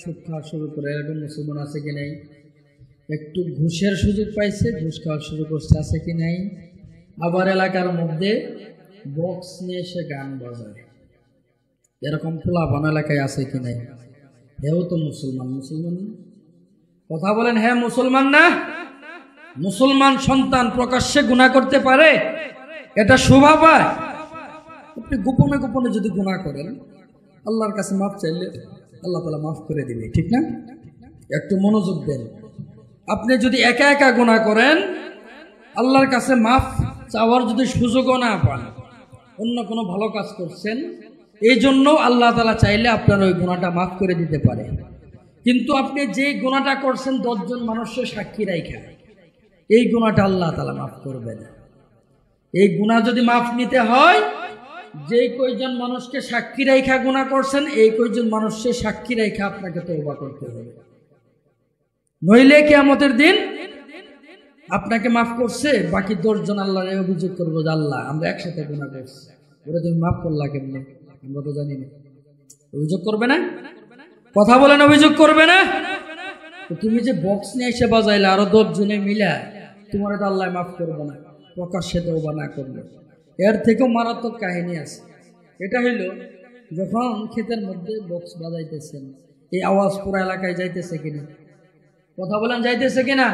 সুদ খাওয়া শুরু করে, এরকম মুসলমান আছে কি নাই। একটু ঘুষের সুযোগ পাইছে, ঘুষ খাওয়া শুরু করছে, আছে কি নাই। আবার এলাকার মধ্যে বক্স নিয়ে এসে গান বাজায়, এরকম পোলাপান এলাকায় আছে কি নাই। হেও তো মুসলমান, মুসলমান না? কথা বলেন, হ্যাঁ মুসলমান না? মুসলমান সন্তান প্রকাশ্যে গুনাহ করতে পারে? এটা শোভা পায়? আপনি গোপনে গোপনে যদি গুনাহ করেন, আল্লাহর কাছে মাফ চাইলে আল্লাহ তাআলা মাফ করে দিবে, ঠিক না? একটু মনোযোগ দেন। আপনি যদি একা একা গুনাহ করেন, আল্লাহর কাছে মাফ চাওয়ার যদি সুযোগও না পান, অন্য কোনো ভালো কাজ করছেন, এই জন্য আল্লাহ তাআলা চাইলে আপনার ওই গুনাহটা মাফ করে দিতে পারে। কিন্তু আপনি যে গুনাহটা করছেন 10 জন মানুষের সাক্ষী রাইখা, এই গুনাহটা আল্লাহ তাআলা মাফ করবে না। এই গুনাহ যদি মাফ নিতে হয়, যে কয়জন মানুষকে সাক্ষী রাইখা গুনাহ করছেন, এই কয়জন মানুষের সাক্ষী রাইখা আপনাকে তওবা করতে হবে। নইলে কিয়ামতের দিন আপনাকে মাফ করছে, বাকি 10 জন আল্লাহর অভিযোগ করবো যে আল্লাহ আমরা একসাথে গুনাহ করছি, ওরা তুমি মাফ করলা কেমনে, আমরা তো জানি না। অভিযোগ করবে না? কথা বলেন, অভিযোগ করবে না? তুমি যে বক্স নিয়ে এসে বাজাইলে আরো 10 জনে মিলা, তোমার তো আল্লাহ মাফ করবে না প্রকাশ্যে তওবা না করলে। এর থেকেও মারাত্মক কাহিনী আছে। এটা হইল যখন ক্ষেতের মধ্যে বক্স বাজাইতেছেন, এই আওয়াজ পুরো এলাকায় যাইতেছে কিনা? কথা বলেন, যাইতেছে কিনা?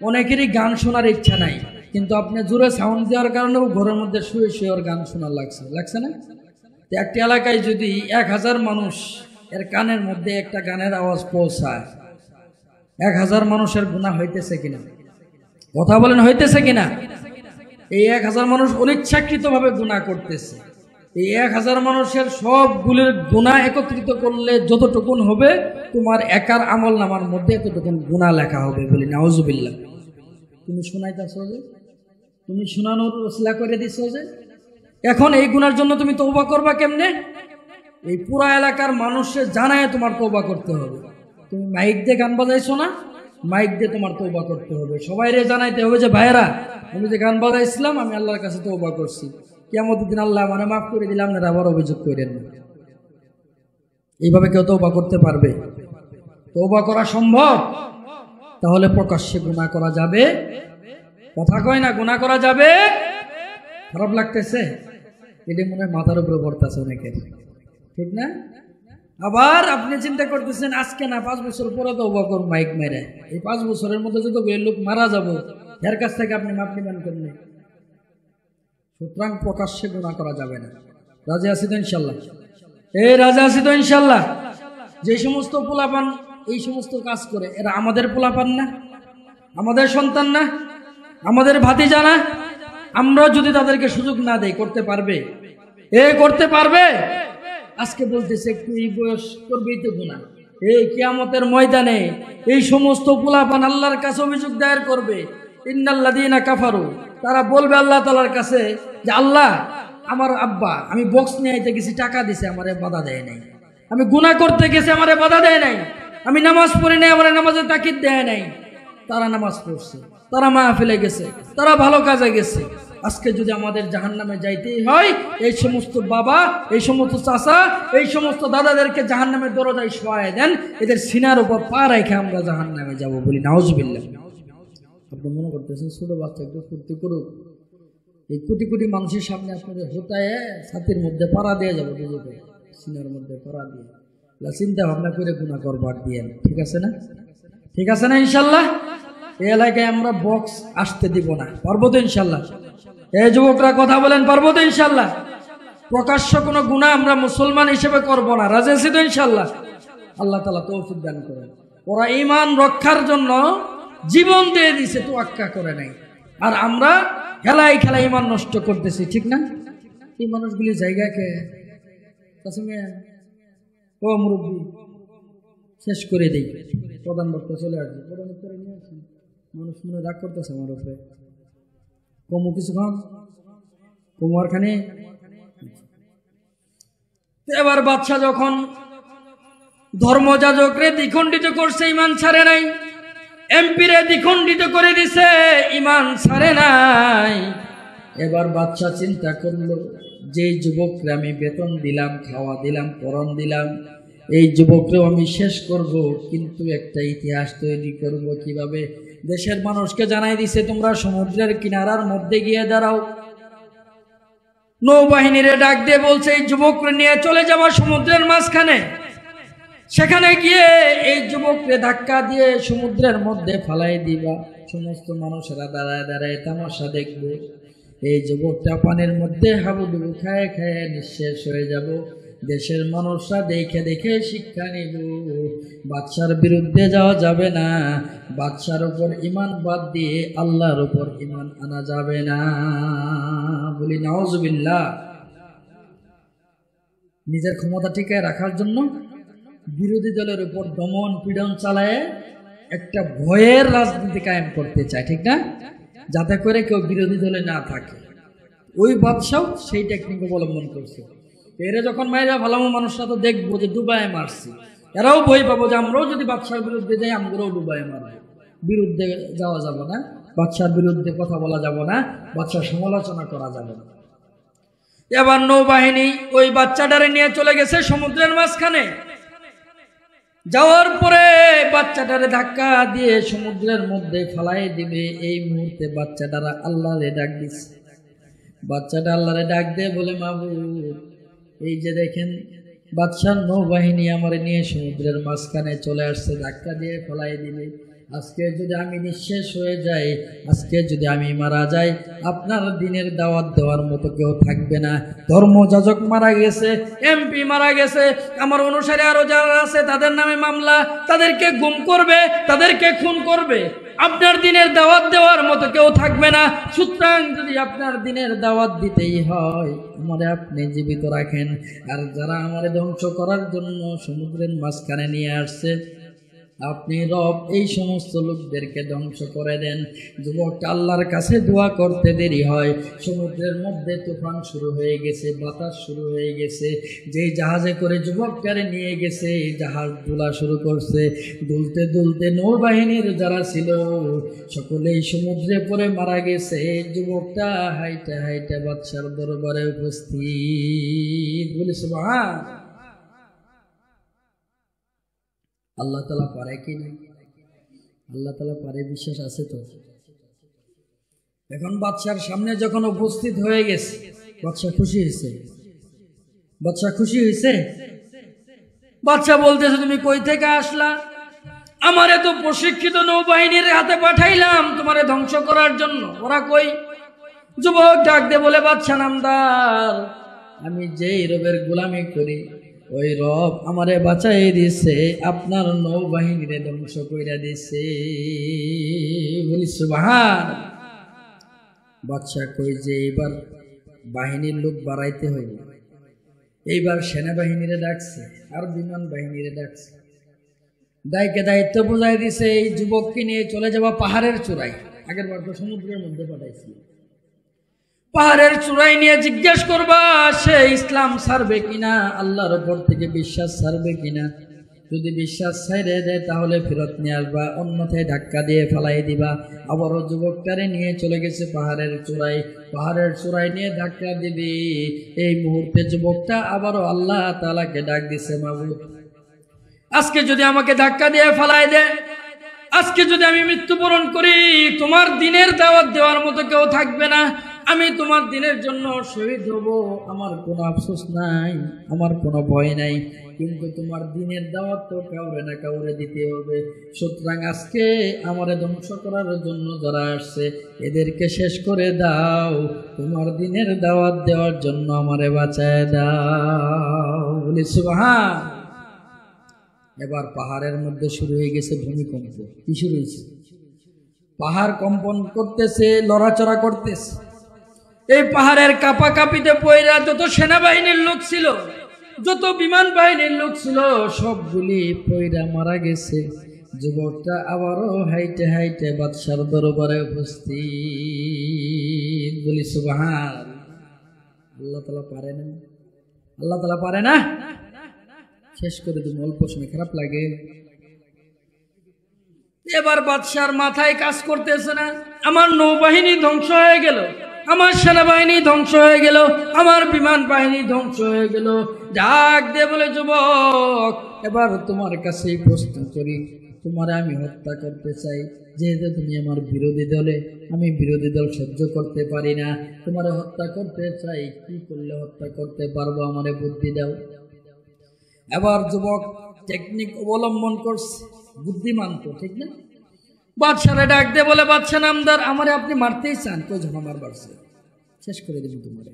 অনেকেরই গান শোনার ইচ্ছা নাই, কিন্তু আপনি জোরে সাউন্ড দেওয়ার কারণেও ঘরের মধ্যে শুয়ে শুয়ে গান শোনার লাগছে না? তো একটি এলাকায় যদি 1000 মানুষ এর কানের মধ্যে একটা গানের আওয়াজ পৌঁছায়, 1000 মানুষের গুনাহ হইতেছে কিনা? কথা বলেন, হইতেছে কিনা? এই 1000 মানুষ অনিচ্ছাকৃতভাবে গুনাহ করতেছে। এই 1000 মানুষের সবগুলোর গুনাহ একত্রিত করলে যতটুকুন হবে, তোমার একার আমল নামার মধ্যে এতটুকুন গুনাহ লেখা হবে। বলি নাউজুবিল্লাহ। তুমি শোনাইতেছ যে, তুমি শোনানোর ওসিলা করে দিছ যে, এখন এই গুনার জন্য তুমি তওবা করবা কেমনে? এই পুরা এলাকার মানুষের জানায় তোমার তওবা করতে হবে। তুমি মাইক দিয়ে গান বাজাইছো না, মাইক দিয়ে তোমার তওবা করতে হবে। সবাইরে জানাইতে হবে যে ভাইরা, আমি যে গান বাজাইছিলাম, আমি আল্লাহর কাছে তওবা করছি, কিয়ামতের দিন আল্লাহ মানে মাফ করে দিলাম, আপনারা আবার অভিযোগ করেন না। এইভাবে কেউ তওবা করতে পারবে? তওবা করা সম্ভব? তাহলে প্রকাশ্যে গুনাহ করা যাবে? কথা কয় না, গুনাহ করা যাবে? খারাপ লাগতেছে? এটা মনে হয় মাথার উপরে পড়তেছে অনেকের, ঠিক না? আবার আপনি চিন্তা করতেছেন আজকে না 5 বছর পরে তওবা করব মাইক মেরে। এই 5 বছরের মধ্যে যত লোক মারা যাব, এর কাছ থেকে আপনি মাপ নিবেন কেমনে? সুতরাং প্রকাশ্যে গুনাহ করা যাবে না। রাজি আছি তো ইনশাল্লাহ? রাজি আছি তো ইনশাল্লাহ? যে সমস্ত পোলাপান এই সমস্ত কাজ করে, এরা আমাদের পোলাপান না? আমাদের সন্তান না? আমাদের ভাতিজা না? আমরা যদি তাদেরকে সুযোগ না দেই, করতে পারবে? করতে পারবে? আজকে বলতেছে একটু এই বয়স করবেই তো গুনাহ। এই কিয়ামতের ময়দানে এই সমস্ত পোলাপান আল্লাহর কাছে অভিযোগ দায়ের করবে। ইন্নাল্লাযীনা কাফারু, তারা বলবে আল্লাহ তাআলার কাছে যে আল্লাহ, আমার আব্বা, আমি বক্স নিয়ে আইতে গেছি, টাকা দিছে, আমারে বাধা দেয় নাই। আমি গুনাহ করতে গেছি, আমারে বাধা দেয় নাই। আমি নামাজ পড়ি নাই, আমারে নামাজের তাকিদ দেয় নাই। তারা নামাজ পড়ছে, তারা মাহফিলে গেছে, তারা ভালো কাজে গেছে, আজকে যদি আমাদের জাহান্নামে যাইতেই হয়, এই সমস্ত বাবা, এই সমস্ত চাচা, এই সমস্ত দাদাদেরকে জাহান্নামের দরজায় শোয়ায় দেন, এদের সিনার উপর পা রেখে আমরা জাহান্নামে যাব বলি নাউজুবিল্লাহ। আপনি মনে করতেছেন ছোট বাচ্চা একটু ফুর্তি করুক, এই কোটি কোটি মানুষের সামনে আপনাদের হোতায় ছাতির মধ্যে পাড়া দিয়ে যাবো, বুঝতে সিনার মধ্যে পাড়া দিয়ে চিন্তা ভাবনা করে গুনাহ করবার দিয়েন, ঠিক আছে না? ঠিক আছে না? ইনশাল্লাহ এই এলাকায় আমরা বক্স আসতে দিব না, পারবো তো ইনশাল্লাহ? এই যুবকরা কথা বলেন, পারবো তো ইনশাল্লাহ? প্রকাশ্য কোনো গুনাহ আমরা মুসলমান হিসেবে করব না, রাজি আছি তো ইনশাল্লাহ? আল্লাহ তাআলা তৌফিক দান করেন। ওরা ঈমান রক্ষার জন্য জীবন দিয়ে দিছে, তোয়াক্কা করে নাই, আর আমরা খেলায় খেলায় ঈমান নষ্ট করতেছি, ঠিক না? এই মানুষগুলি জায়গাকে ও মুরব্বী শেষ করে দেই, প্রধান বক্তা চলে আসবে, প্রধান বক্তা নিয়ে আসি, মানুষ মনে রাগ করতেছে আমার উপরে, কমু কিছুক্ষণ কমুয়ার খানে। এবার বাদশা যখন ধর্মযাজকরে দ্বিখণ্ডিত করছে, ইমান ছাড়ে নাই, এমপিরে দ্বিখণ্ডিত করে দিছে, ইমান ছাড়ে নাই। এবার বাদশা চিন্তা করলো, যে যুবকরে আমি বেতন দিলাম, খাওয়া দিলাম, পরন দিলাম, এই যুবকরেও আমি শেষ করব, কিন্তু একটা ইতিহাস তৈরি করব কিভাবে? দেশের মানুষকে জানাই দিছে, তোমরা সমুদ্রের কিনারার মধ্যে গিয়ে দাঁড়াও। নৌবাহিনীরে ডাক দিয়ে বলছে, এই যুবকরে নিয়ে চলে যাওয়া সমুদ্রের মাঝখানে, সেখানে গিয়ে এই যুবককে ধাক্কা দিয়ে সমুদ্রের মধ্যে ফালাই দিবা, সমস্ত মানুষেরা দাঁড়ায় দাঁড়ায় তামাশা দেখবে, এই যুবকটা পানির মধ্যে হাবুডুবু খায় খায় নিঃশেষ হয়ে যাব, দেশের মানুষরা দেখে দেখে শিক্ষা নিব। বাদশার বিরুদ্ধে যাওয়া যাবে না, বাদশার উপর ঈমান বাদ দিয়ে আল্লাহর উপর ঈমান আনা যাবে না, বলি নাউজুবিল্লাহ। নিজের ক্ষমতা টিকায় রাখার জন্য বিরোধী দলের উপর দমন পীড়ন চালায় একটা ভয়ের রাজনীতি কায়েম করতে চায়, ঠিক না? যাতে করে কেউ বিরোধী দলে না থাকে। ওই বাদশাও সেই টেকনিক অবলম্বন করছে। এরা যখন মায়েরা ভালামো, মানুষরা তো দেখবো যে ডুবায় মারছি, এরাও ভয় পাবো যে আমরাও যদি বাদশার বিরুদ্ধে যাই, আমরাও ডুবায় মারবো। বিরুদ্ধে যাওয়া যাবে না, বাদশার বিরুদ্ধে কথা বলা যাবে না, বাদশার সমালোচনা করা যাবে না। এবার নৌবাহিনী ওই বাচ্চাটারে নিয়ে চলে গেছে সমুদ্রের মাঝখানে। যাওয়ার পরে বাচ্চাটারে ধাক্কা দিয়ে সমুদ্রের মধ্যে ফেলাই দিবে। এই মুহূর্তে বাচ্চাটারা আল্লাহরে ডাক দিচ্ছে। বাচ্চাটা আল্লাহরে ডাক দিয়ে বলে, মাবুদ, এই যে দেখেন বাদশার নৌবাহিনী আমার নিয়ে সমুদ্রের মাঝখানে চলে আসছে, ধাক্কা দিয়ে ফেলাই দিবে। আজকে যদি আমি নিঃশেষ হয়ে যাই, আজকে যদি আমি মারা যাই, আপনার দিনের দাওয়াত দেওয়ার মতো কেউ থাকবে না। ধর্মযাজক মারা গেছে, এমপি মারা গেছে, আমার অনুসারে আরো যারা আছে তাদের নামে মামলা, তাদেরকে গুম করবে, তাদেরকে খুন করবে। আপনার দিনের দাওয়াত দেওয়ার মতো কেউ থাকবে না। সুতরাং যদি আপনার দিনের দাওয়াত দিতেই হয়, আমারে আপনি জীবিত রাখেন। আর যারা আমারে ধ্বংস করার জন্য সমুদ্রের মাঝখানে নিয়ে আসছে, আপনি রব এই সমস্ত লোকদেরকে ধ্বংস করে দেন। যুবকটা আল্লাহর কাছে দোয়া করতে দেরি হয়। সমুদ্রের মধ্যে তুফান শুরু হয়ে গেছে, বাতাস শুরু হয়ে গেছে। যেই জাহাজে করে যুবকটারে নিয়ে গেছে, জাহাজ দুলা শুরু করছে। দুলতে দুলতে নৌবাহিনীর যারা ছিল সকলেই সমুদ্রে পড়ে মারা গেছে। যুবকটা হাইটা হাইটা বাদশার দরবারে উপস্থিত। বলি সুবহান। আল্লাহ তাআলা পারে কি না? আল্লাহ তাআলা পারে, বিশ্বাস আছে তো? এখন বাদশার সামনে যখন উপস্থিত হয়ে গেছে, বাদশা খুশি হয়েছে। বাদশা খুশি হয়েছে। বাদশা বলতেছে, তুমি কই থেকে আসলা? আমারে তো প্রশিক্ষিত নৌবাহিনীর হাতে পাঠাইলাম তোমারে ধ্বংস করার জন্য, ওরা কই? যুবক ডাক দে বলে, বাদশা নামদার, আমি যেই রবের গোলামি করি, ওই রব আমারে বাঁচাই দিছে, আপনার নৌবাহিনীরে ধ্বংস কইরা দিছে। বলি সুবহান। বাদশা কই যে এইবার বাহিনীর লোক বাড়াইতে হইবে। এইবার সেনাবাহিনীরে ডাকছে আর বিমান বাহিনীরে ডাকছে। দায়কে দায়িত্ব বুঝাই দিছে, এই যুবককে নিয়ে চলে যাওয়া পাহাড়ের চূড়ায়। আগের বার তো সমুদ্রের মধ্যে পাঠাইছিল। পাহাড়ের চূড়ায় নিয়ে জিজ্ঞেস করবা সে ইসলাম ছাড়বে কিনা, আল্লাহর উপর থেকে বিশ্বাস ছাড়বে কিনা। যদি বিশ্বাস ছাইড়ে দেয় তাহলে ফেরত নিয়ে আসবা, অন্যথায় ধাক্কা দিয়ে ফেলাই দিবা। আবারও যুবকটারে নিয়ে চলে গেছে পাহাড়ের চূড়ায় নিয়ে ধাক্কা দিবি। এই মুহূর্তে যুবকটা আবারও আল্লাহ তাআলাকে ডাক দিছে, মাবুদ আজকে যদি আমাকে ধাক্কা দিয়ে ফেলাই দেয়, আজকে যদি আমি মৃত্যুবরণ করি, তোমার দিনের দাওয়াত দেওয়ার মতো কেউ থাকবে না। আমি তোমার দিনের জন্য শহীদ হব, আমার কোনো আফসোস নাই, আমার কোনো ভয় নাই, কিন্তু তোমার দিনের দাওয়াত তো কাউরে না কাউরে দিতে হবে। সুতরাং আজকে আমারে ধ্বংস করার জন্য যারা আসছে এদেরকে শেষ করে দাও, তোমার দিনের দাওয়াত দেওয়ার জন্য আমারে বাঁচায় দাও। বলি সুবহান। এবার পাহাড়ের মধ্যে শুরু হয়ে গেছে ভূমিকম্প। কি শুরু হয়েছে? পাহাড় কম্পন করতেছে, লড়াচড়া করতেছে। এই পাহাড়ের কাঁপাকাঁপিতে পয়রা যত সেনাবাহিনীর লোক ছিল, যত বিমান বাহিনীর লোক ছিল, সবগুলি পয়রা মারা গেছে। যুবকটা আবারও হাইটে হাইটে বাদশার দরবারে উপস্থিত। বলি সুবহান। আল্লাহ তাআলা পারে না? আল্লাহ তাআলা পারে না? শেষ করে দিন অল্প সময়, খারাপ লাগে। এবার বাদশার মাথায় কাজ করতেছে না, আমার নৌবাহিনী ধ্বংস হয়ে গেল, আমার সেনাবাহিনী ধ্বংস হয়ে গেল, আমার বিমান বাহিনী ধ্বংস হয়ে গেল। ডাক দিয়ে বলে, যুবক এবার তোমার কাছেই প্রশ্ন করি, তোমার আমি হত্যা করতে চাই, যেহেতু তুমি আমার বিরোধী দলে, আমি বিরোধী দল সহ্য করতে পারি না, তোমার হত্যা করতে চাই, কি করলে হত্যা করতে পারবো, আমারে বুদ্ধি দাও। এবার যুবক টেকনিক অবলম্বন করছে, বুদ্ধিমান তো, ঠিক না? বাদশারে ডাক দিয়ে বলে, বাদশা নামদার, আমারে আপনি মারতেই চান, কই যখন আমার বাড়ছে শেষ করে দিন তোমারে।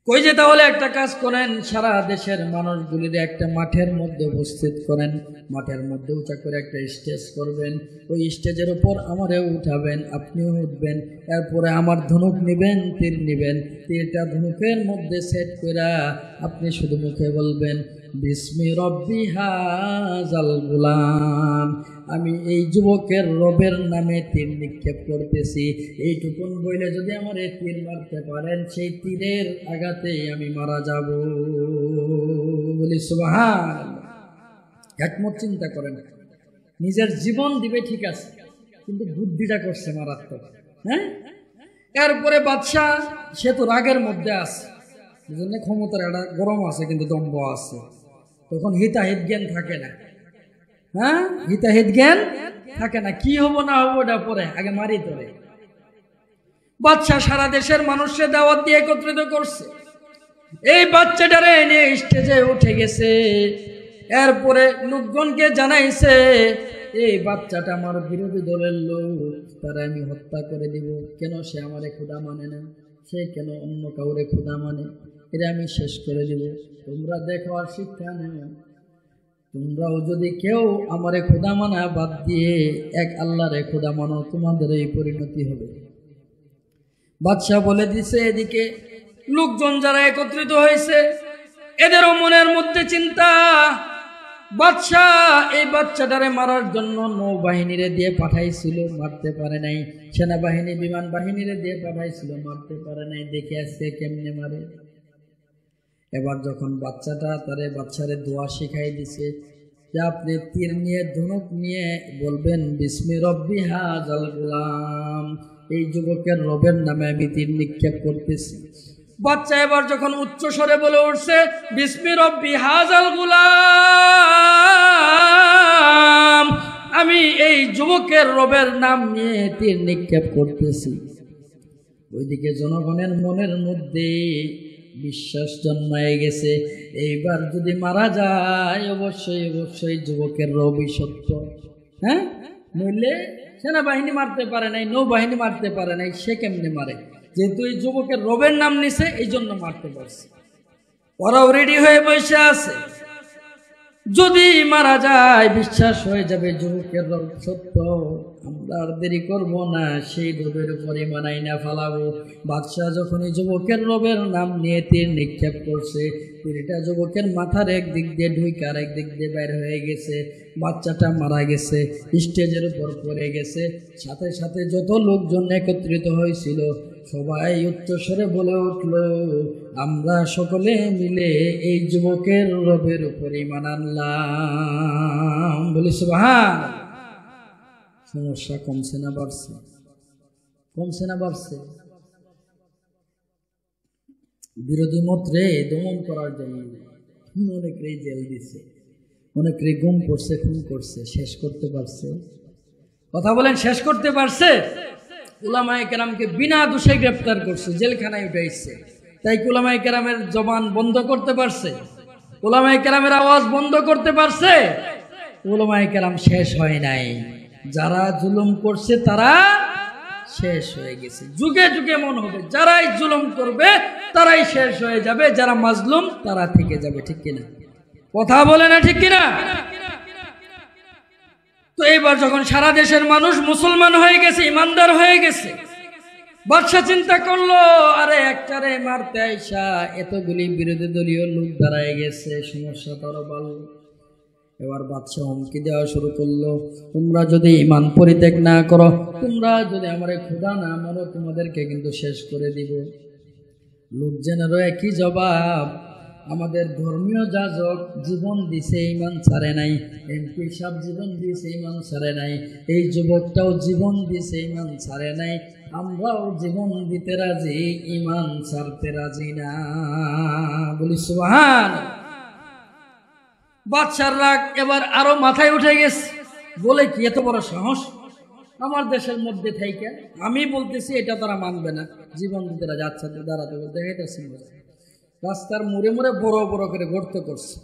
কই যে তাহলে একটা কাজ করেন, সারা দেশের মানুষগুলির একটা মাঠের মধ্যে উপস্থিত করেন, মাঠের মধ্যে উঁচা করে একটা স্টেজ করবেন, ওই স্টেজের উপর আমারেও উঠাবেন, আপনিও উঠবেন, এরপরে আমার ধনুক নেবেন, তীর নেবেন, তীরটা ধনুকের মধ্যে সেট করে আপনি শুধু মুখে বলবেন, বিসমি রব্বি হাযাল গুলাম, আমি এই যুবকের রবের নামে তীর নিক্ষেপ করতেছি। এইটুকুন বইলে যদি আমার এই তীর মারতে পারেন, সেই তীরের আঘাতেই আমি মারা যাব। বলি সুবহান। একমত চিন্তা করেন, নিজের জীবন দিবে ঠিক আছে, কিন্তু বুদ্ধিটা করছে মারাত্মক। হ্যাঁ, এরপরে বাদশাহ সে তো রাগের মধ্যে আছে, জন্য ক্ষমতার একটা গরম আছে, কিন্তু দম্ভ আছে, তখন হিতাহিত জ্ঞান থাকে না। হ্যাঁ, হিতাহিত জ্ঞান থাকে না, কি হবো না হবো ওটা পরে, আগে মারি তোরে। বাদশাহ সারা দেশের মানুষের দাওয়াত দিয়ে একত্রিত করছে, এই বাচ্চাটারে এনে স্টেজে উঠে গেছে। এরপরে লোকজনকে জানাইছে, এই বাচ্চাটা আমার বিরোধী দলের লোক, তারা আমি হত্যা করে দিব। কেন সে আমারে খোদা মানে না, সে কেন অন্য কাউরে খোদা মানে, এরা আমি শেষ করে দিব। তোমরা দেখো আর শিক্ষা নেও, তোমরাও যদি কেউ আমারে খোদা মানা বাদ দিয়ে এক আল্লাহরে খোদা মানো, তোমাদের এই পরিণতি হবে। বাদশাহ বলে দিছে। এদিকে লোকজন যারা একত্রিত হয়েছে, এদেরও মনের মধ্যে চিন্তা, বাদশাহ এই বাচ্চাটারে মারার জন্য নৌবাহিনীরে দিয়ে পাঠাইছিল, মারতে পারে নাই, সেনাবাহিনী বিমান বাহিনীরে দিয়ে পাঠাইছিল, মারতে পারে নাই, দেখে আসছে কেমনে মারে। এবার যখন বাচ্চারে দোয়া শিখাই দিছে যে আপনি তীর নিয়ে ধনুক নিয়ে বলবেন, বিসমি রব্বি হাযাল গুলাম, এই যুবকের রবের নামে আমি তীর নিক্ষেপ করতেছি। বাচ্চা এবার যখন উচ্চ স্বরে বলে উঠছে, বিসমি রব্বি হাযাল গুলাম, আমি এই যুবকের রবের নাম নিয়ে তীর নিক্ষেপ করতেছি, ওইদিকে জনগণের মনের মধ্যে বিশ্বাস জন্মায় গেছে, এইবার যদি মারা যায় অবশ্যই অবশ্যই যুবকের রবই সত্য। হ্যাঁ, নইলে সেনাবাহিনী মারতে পারে নাই, নৌবাহিনী মারতে পারে নাই, সে কেমনে মারে? যেহেতু এই যুবকের রবের নাম নিছে, এই জন্য মারতে পারছে। ওরাও রেডি হয়ে বসে আছে, যদি মারা যায় বিশ্বাস হয়ে যাবে যুবকের রব সত্য, আমরা আর দেরি করবো না, সেই রবের উপরে মানাই না ফালাবো। বাদশাহ যখন এই যুবকের রবের নাম নিয়ে তীর নিক্ষেপ করছে, তীরটা যুবকের মাথার একদিক দিয়ে ঢুকে আর একদিক দিয়ে বাইর হয়ে গেছে, বাচ্চাটা মারা গেছে, স্টেজের উপর পড়ে গেছে। সাথে সাথে যত লোকজন একত্রিত হয়েছিল সবাই উচ্চস্বরে বলে উঠল, আমরা সকলে মিলে এই যুবকের রবের উপর ঈমান আনলাম। বলি সুবহানাল্লাহ। সমস্যা কমছে না বাড়ছে? কমছে না বাড়ছে? বিরোধী মতরে দমন করার জন্য অনেকেই জেল দিছে, অনেকেই গুম করছে, খুন করছে, শেষ করতে পারছে? কথা বলেন, শেষ করতে পারছে? উলামায়ে কেরামকে বিনা দোষে গ্রেফতার করছে, জেলখানায় উঠাইছে। তাই উলামায়ে কেরামের জবান বন্ধ করতে পারছে? উলামায়ে কেরামের আওয়াজ বন্ধ করতে পারছে? উলামায়ে কেরাম শেষ হয় নাই। যারা জুলুম করছে তারা শেষ হয়ে গেছে। যুগে যুগে মন হবে যারাই জুলুম করবে তারাই শেষ হয়ে যাবে, যারা মাজলুম তারা থেকে যাবে। ঠিক কিনা? কথা বলে না ঠিক কিনা? তো এবার যখন সারা দেশের মানুষ মুসলমান হয়ে গেছে, ইমানদার হয়ে গেছে, বাদশা চিন্তা করলো, আরে একটারে মারতে আইসা এতগুলি বিরোধী দলীয় লোক দাঁড়ায় গেছে, সমস্যা তারা বাড়ল। এবার বাদশা হুমকি দেওয়া শুরু করলো, তোমরা যদি ইমান পরিত্যাগ না করো, তোমরা যদি আমার খোদা না মানো, তোমাদেরকে কিন্তু শেষ করে দিব। লোকজনেরও একই জবাব, আমাদের ধর্মীয় যাজক জীবন দিছে, ইমান ছাড়ে নাই। এমপি সাহেব জীবন দিছে, ইমান ছাড়ে নাই। এই যুবকটাও জীবন দিছে, ইমান ছাড়ে নাই। আমরাও জীবন দিতে রাজি, ইমান ছাড়তে রাজি না। বলি সুবহানাল্লাহ। বাদশার রাগ এবার আরো মাথায় উঠে গেছে। বলে কি এত বড় সাহস আমার দেশের মধ্যে থেকে? আমি বলতেছি এটা তারা মানবে না, জীবন দিতে রাজি। আচ্ছা দাঁড়াতে দেখাইতেছি। রাস্তার মোড়ে মোড়ে বড় বড় করে গর্ত করছে,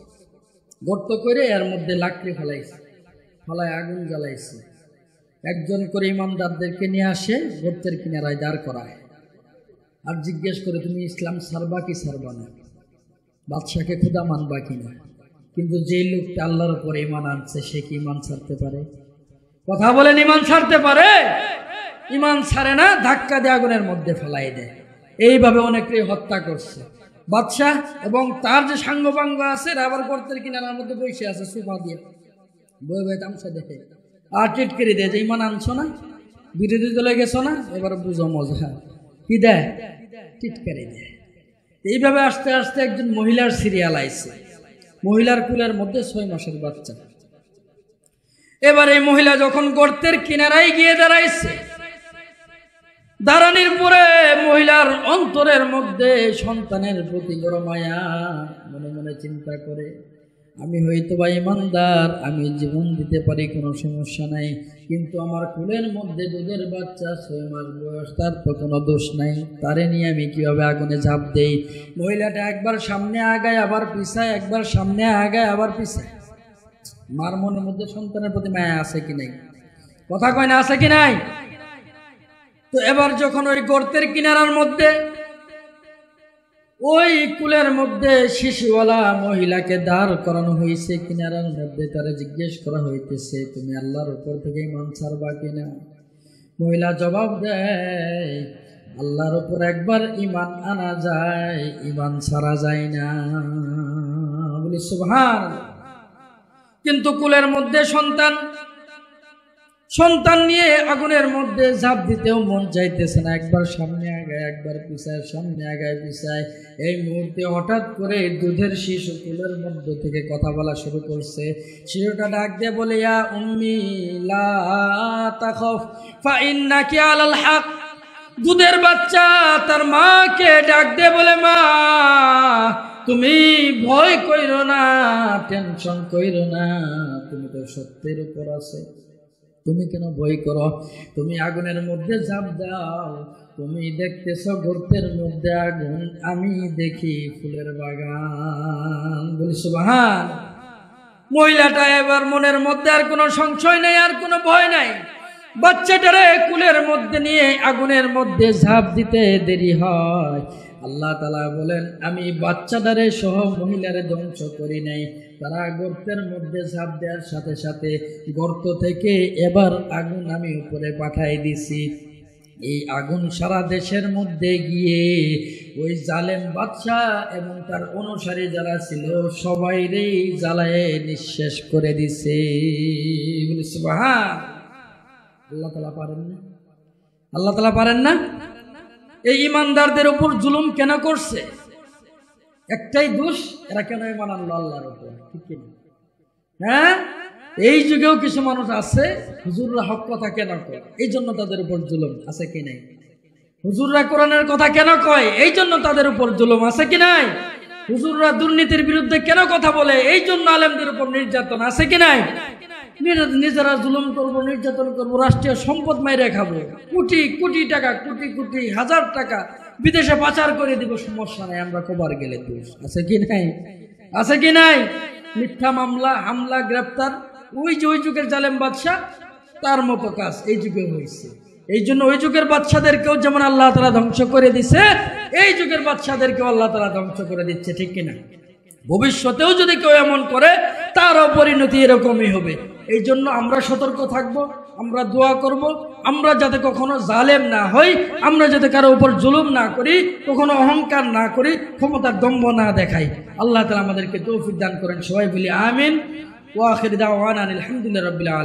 গর্ত করে এর মধ্যে লাকড়ি ফেলাইছে, ফেলায় আগুন জ্বালাইছে। একজন করে ইমামদারদেরকে নিয়ে আসে, গর্তের কিনারায় দাঁড় করায়, আর জিজ্ঞেস করে তুমি ইসলাম ছাড়বা কি ছাড়বা না, বাদশাকে খোদা মানবা কিনা। কিন্তু যে লোকটা আল্লাহর উপর ঈমান আনছে সে কি ঈমান ছাড়তে পারে? কথা বলেন, ঈমান ছাড়তে পারে? ঈমান ছাড়ে না, ধাক্কা দিয়ে আগুনের মধ্যে ফেলাই দেয়। এইভাবে অনেকেই হত্যা করছে। বাদশাহ এবং তার যে সাঙ্গপাঙ্গ আছে আবার গর্তের কিনারার মধ্যে বসে আছে, সোফা দিয়ে বই বই তামসা দেখে আর টিটকেরি দেয় যে ঈমান আনছো না, বিরোধী দলে গেছো না, এবার বুঝো মজা। কি দেয়? টিটকারি দেয়। এইভাবে আস্তে আস্তে একজন মহিলার সিরিয়াল আইছে, মহিলার কুলের মধ্যে 6 মাসের বাচ্চা। এবার এই মহিলা যখন গর্তের কিনারায় গিয়ে দাঁড়াইছে, দাঁড়ানির পরে মহিলার অন্তরের মধ্যে সন্তানের প্রতি বড় মায়া, মনে মনে চিন্তা করে, আমি হয়তো বা ইমানদার, আমি জীবন দিতে পারি, কোনো সমস্যা নাই, কিন্তু আমার কুলের মধ্যে দুধের বাচ্চা 6 মাস বয়স, তার তো কোনো দোষ নাই, তারে নিয়ে আমি কিভাবে আগুনে ঝাঁপ দেই? মহিলাটা একবার সামনে আগায় আবার পিছায়, একবার সামনে আগায় আবার পিছায়। মার মনের মধ্যে সন্তানের প্রতি মায়া আছে কি নাই? কথা কয় না, আছে কি নাই? তো এবার যখন ওই গর্তের কিনারার মধ্যে ওই কুলের মধ্যে শিশুওয়ালা মহিলাকে দাঁড় করানো হয়েছে, কিনারার মধ্যে তারা জিজ্ঞেস করা হইতেছে, তুমি আল্লাহর উপর থেকে ঈমান ছাড়বা কিনা? মহিলা জবাব দেয়, আল্লাহর উপর একবার ঈমান আনা যায়, ঈমান ছাড়া যায় না। বলি সুবহানাল্লাহ। কিন্তু কুলের মধ্যে সন্তান নিয়ে আগুনের মধ্যে ঝাঁপ দিতেও মন চাইতেছে না, একবার সামনে আগায় একবার পিছায়, সামনে আগায় পিছায়। এই মুহূর্তে হঠাৎ করে দুধের শিশু কুলের মধ্য থেকে কথা বলা শুরু করছে। শিশুটা ডাক দিয়ে বলে, ইয়া উম্মি লা তাখাফ ফা ইন্নাকি আলাল হক। দুধের বাচ্চা তার মাকে ডাক দিয়ে বলে, মা তুমি ভয় কইরো না, টেনশন কইরো না, তুমি তো সত্যের উপর আছো, তুমি কেন ভয় করো? তুমি আগুনের মধ্যে ঝাঁপ দাও, তুমি দেখতেছো গর্তের মধ্যে আগুন, আমি দেখি ফুলের বাগান। বলি সুবহান। মহিলাটা এবার মনের মধ্যে আর কোনো সংশয় নেই, আর কোনো ভয় নাই। বাচ্চাটারে কুলের মধ্যে নিয়ে আগুনের মধ্যে ঝাঁপ দিতে দেরি হয়। আল্লাহ তাআলা বলেন, আমি বাচ্চাটারে সহ মহিলারে ধ্বংস করি নাই। তারা গর্তের মধ্যে ঝাঁপ দেওয়ার সাথে সাথে গর্ত থেকে এবার আগুন আমি উপরে পাঠাই দিছি। এই আগুন সারা দেশের মধ্যে গিয়ে ওই জালেম বাদশা এবং তার অনুসারী যারা ছিল সবাইরে জ্বালায়ে নিঃশেষ করে দিছে। বলি সুবহান। আল্লাহ তাআলা পারেন না? আল্লাহ তাআলা পারেন না? এই ইমানদারদের উপর জুলুম কেন করছে? একটাই দোষ, এরা কেন ইমান আনলো আল্লাহর উপর, ঠিক কিনা? হ্যাঁ, এই যুগেও কিছু মানুষ আছে হুজুররা হক কথা কেন কয়, এই জন্য তাদের উপর জুলুম, আছে কি নাই? হুজুররা কোরআনের কথা কেন কয়, এই জন্য তাদের উপর জুলুম, আছে কি নাই? হুজুররা দুর্নীতির বিরুদ্ধে কেন কথা বলে, এই জন্য আলেমদের উপর নির্যাতন, আছে কি নাই? নিজেরা জুলুম করবো, নির্যাতন করবো, রাষ্ট্রীয় সম্পদ মাইরে খাবো, কোটি কোটি টাকা, কোটি কোটি হাজার টাকা বিদেশে পাচার করে দিব, সমস্যা নাই, আমরা কবার গেলে দোষ, আছে কি নাই? আছে কি নাই? মিথ্যা মামলা, হামলা, গ্রেপ্তার, ওই যে ওই যুগের জালেম বাদশাহ, তার মতো কাজ এই যুগে হয়েছে। এই জন্য ওই যুগের বাদশাদেরকেও যেমন আল্লাহ তাআলা ধ্বংস করে দিছে, এই যুগের বাদশাদেরকেও আল্লাহ তাআলা ধ্বংস করে দিচ্ছে, ঠিক কিনা? ভবিষ্যতেও যদি কেউ এমন করে, তারও পরিণতি এরকমই হবে। এই জন্য আমরা সতর্ক থাকব, আমরা দোয়া করব, আমরা যাতে কখনো জালেম না হই, আমরা যাতে কারো উপর জুলুম না করি, কখনো অহংকার না করি, ক্ষমতার দম্ভ না দেখাই। আল্লাহ তাআলা আমাদেরকে তৌফিক দান করেন। সবাই বলি আমিন। ওয়া আখির দাওয়ানা আলহামদুলিল্লাহি রাব্বিল আলামিন।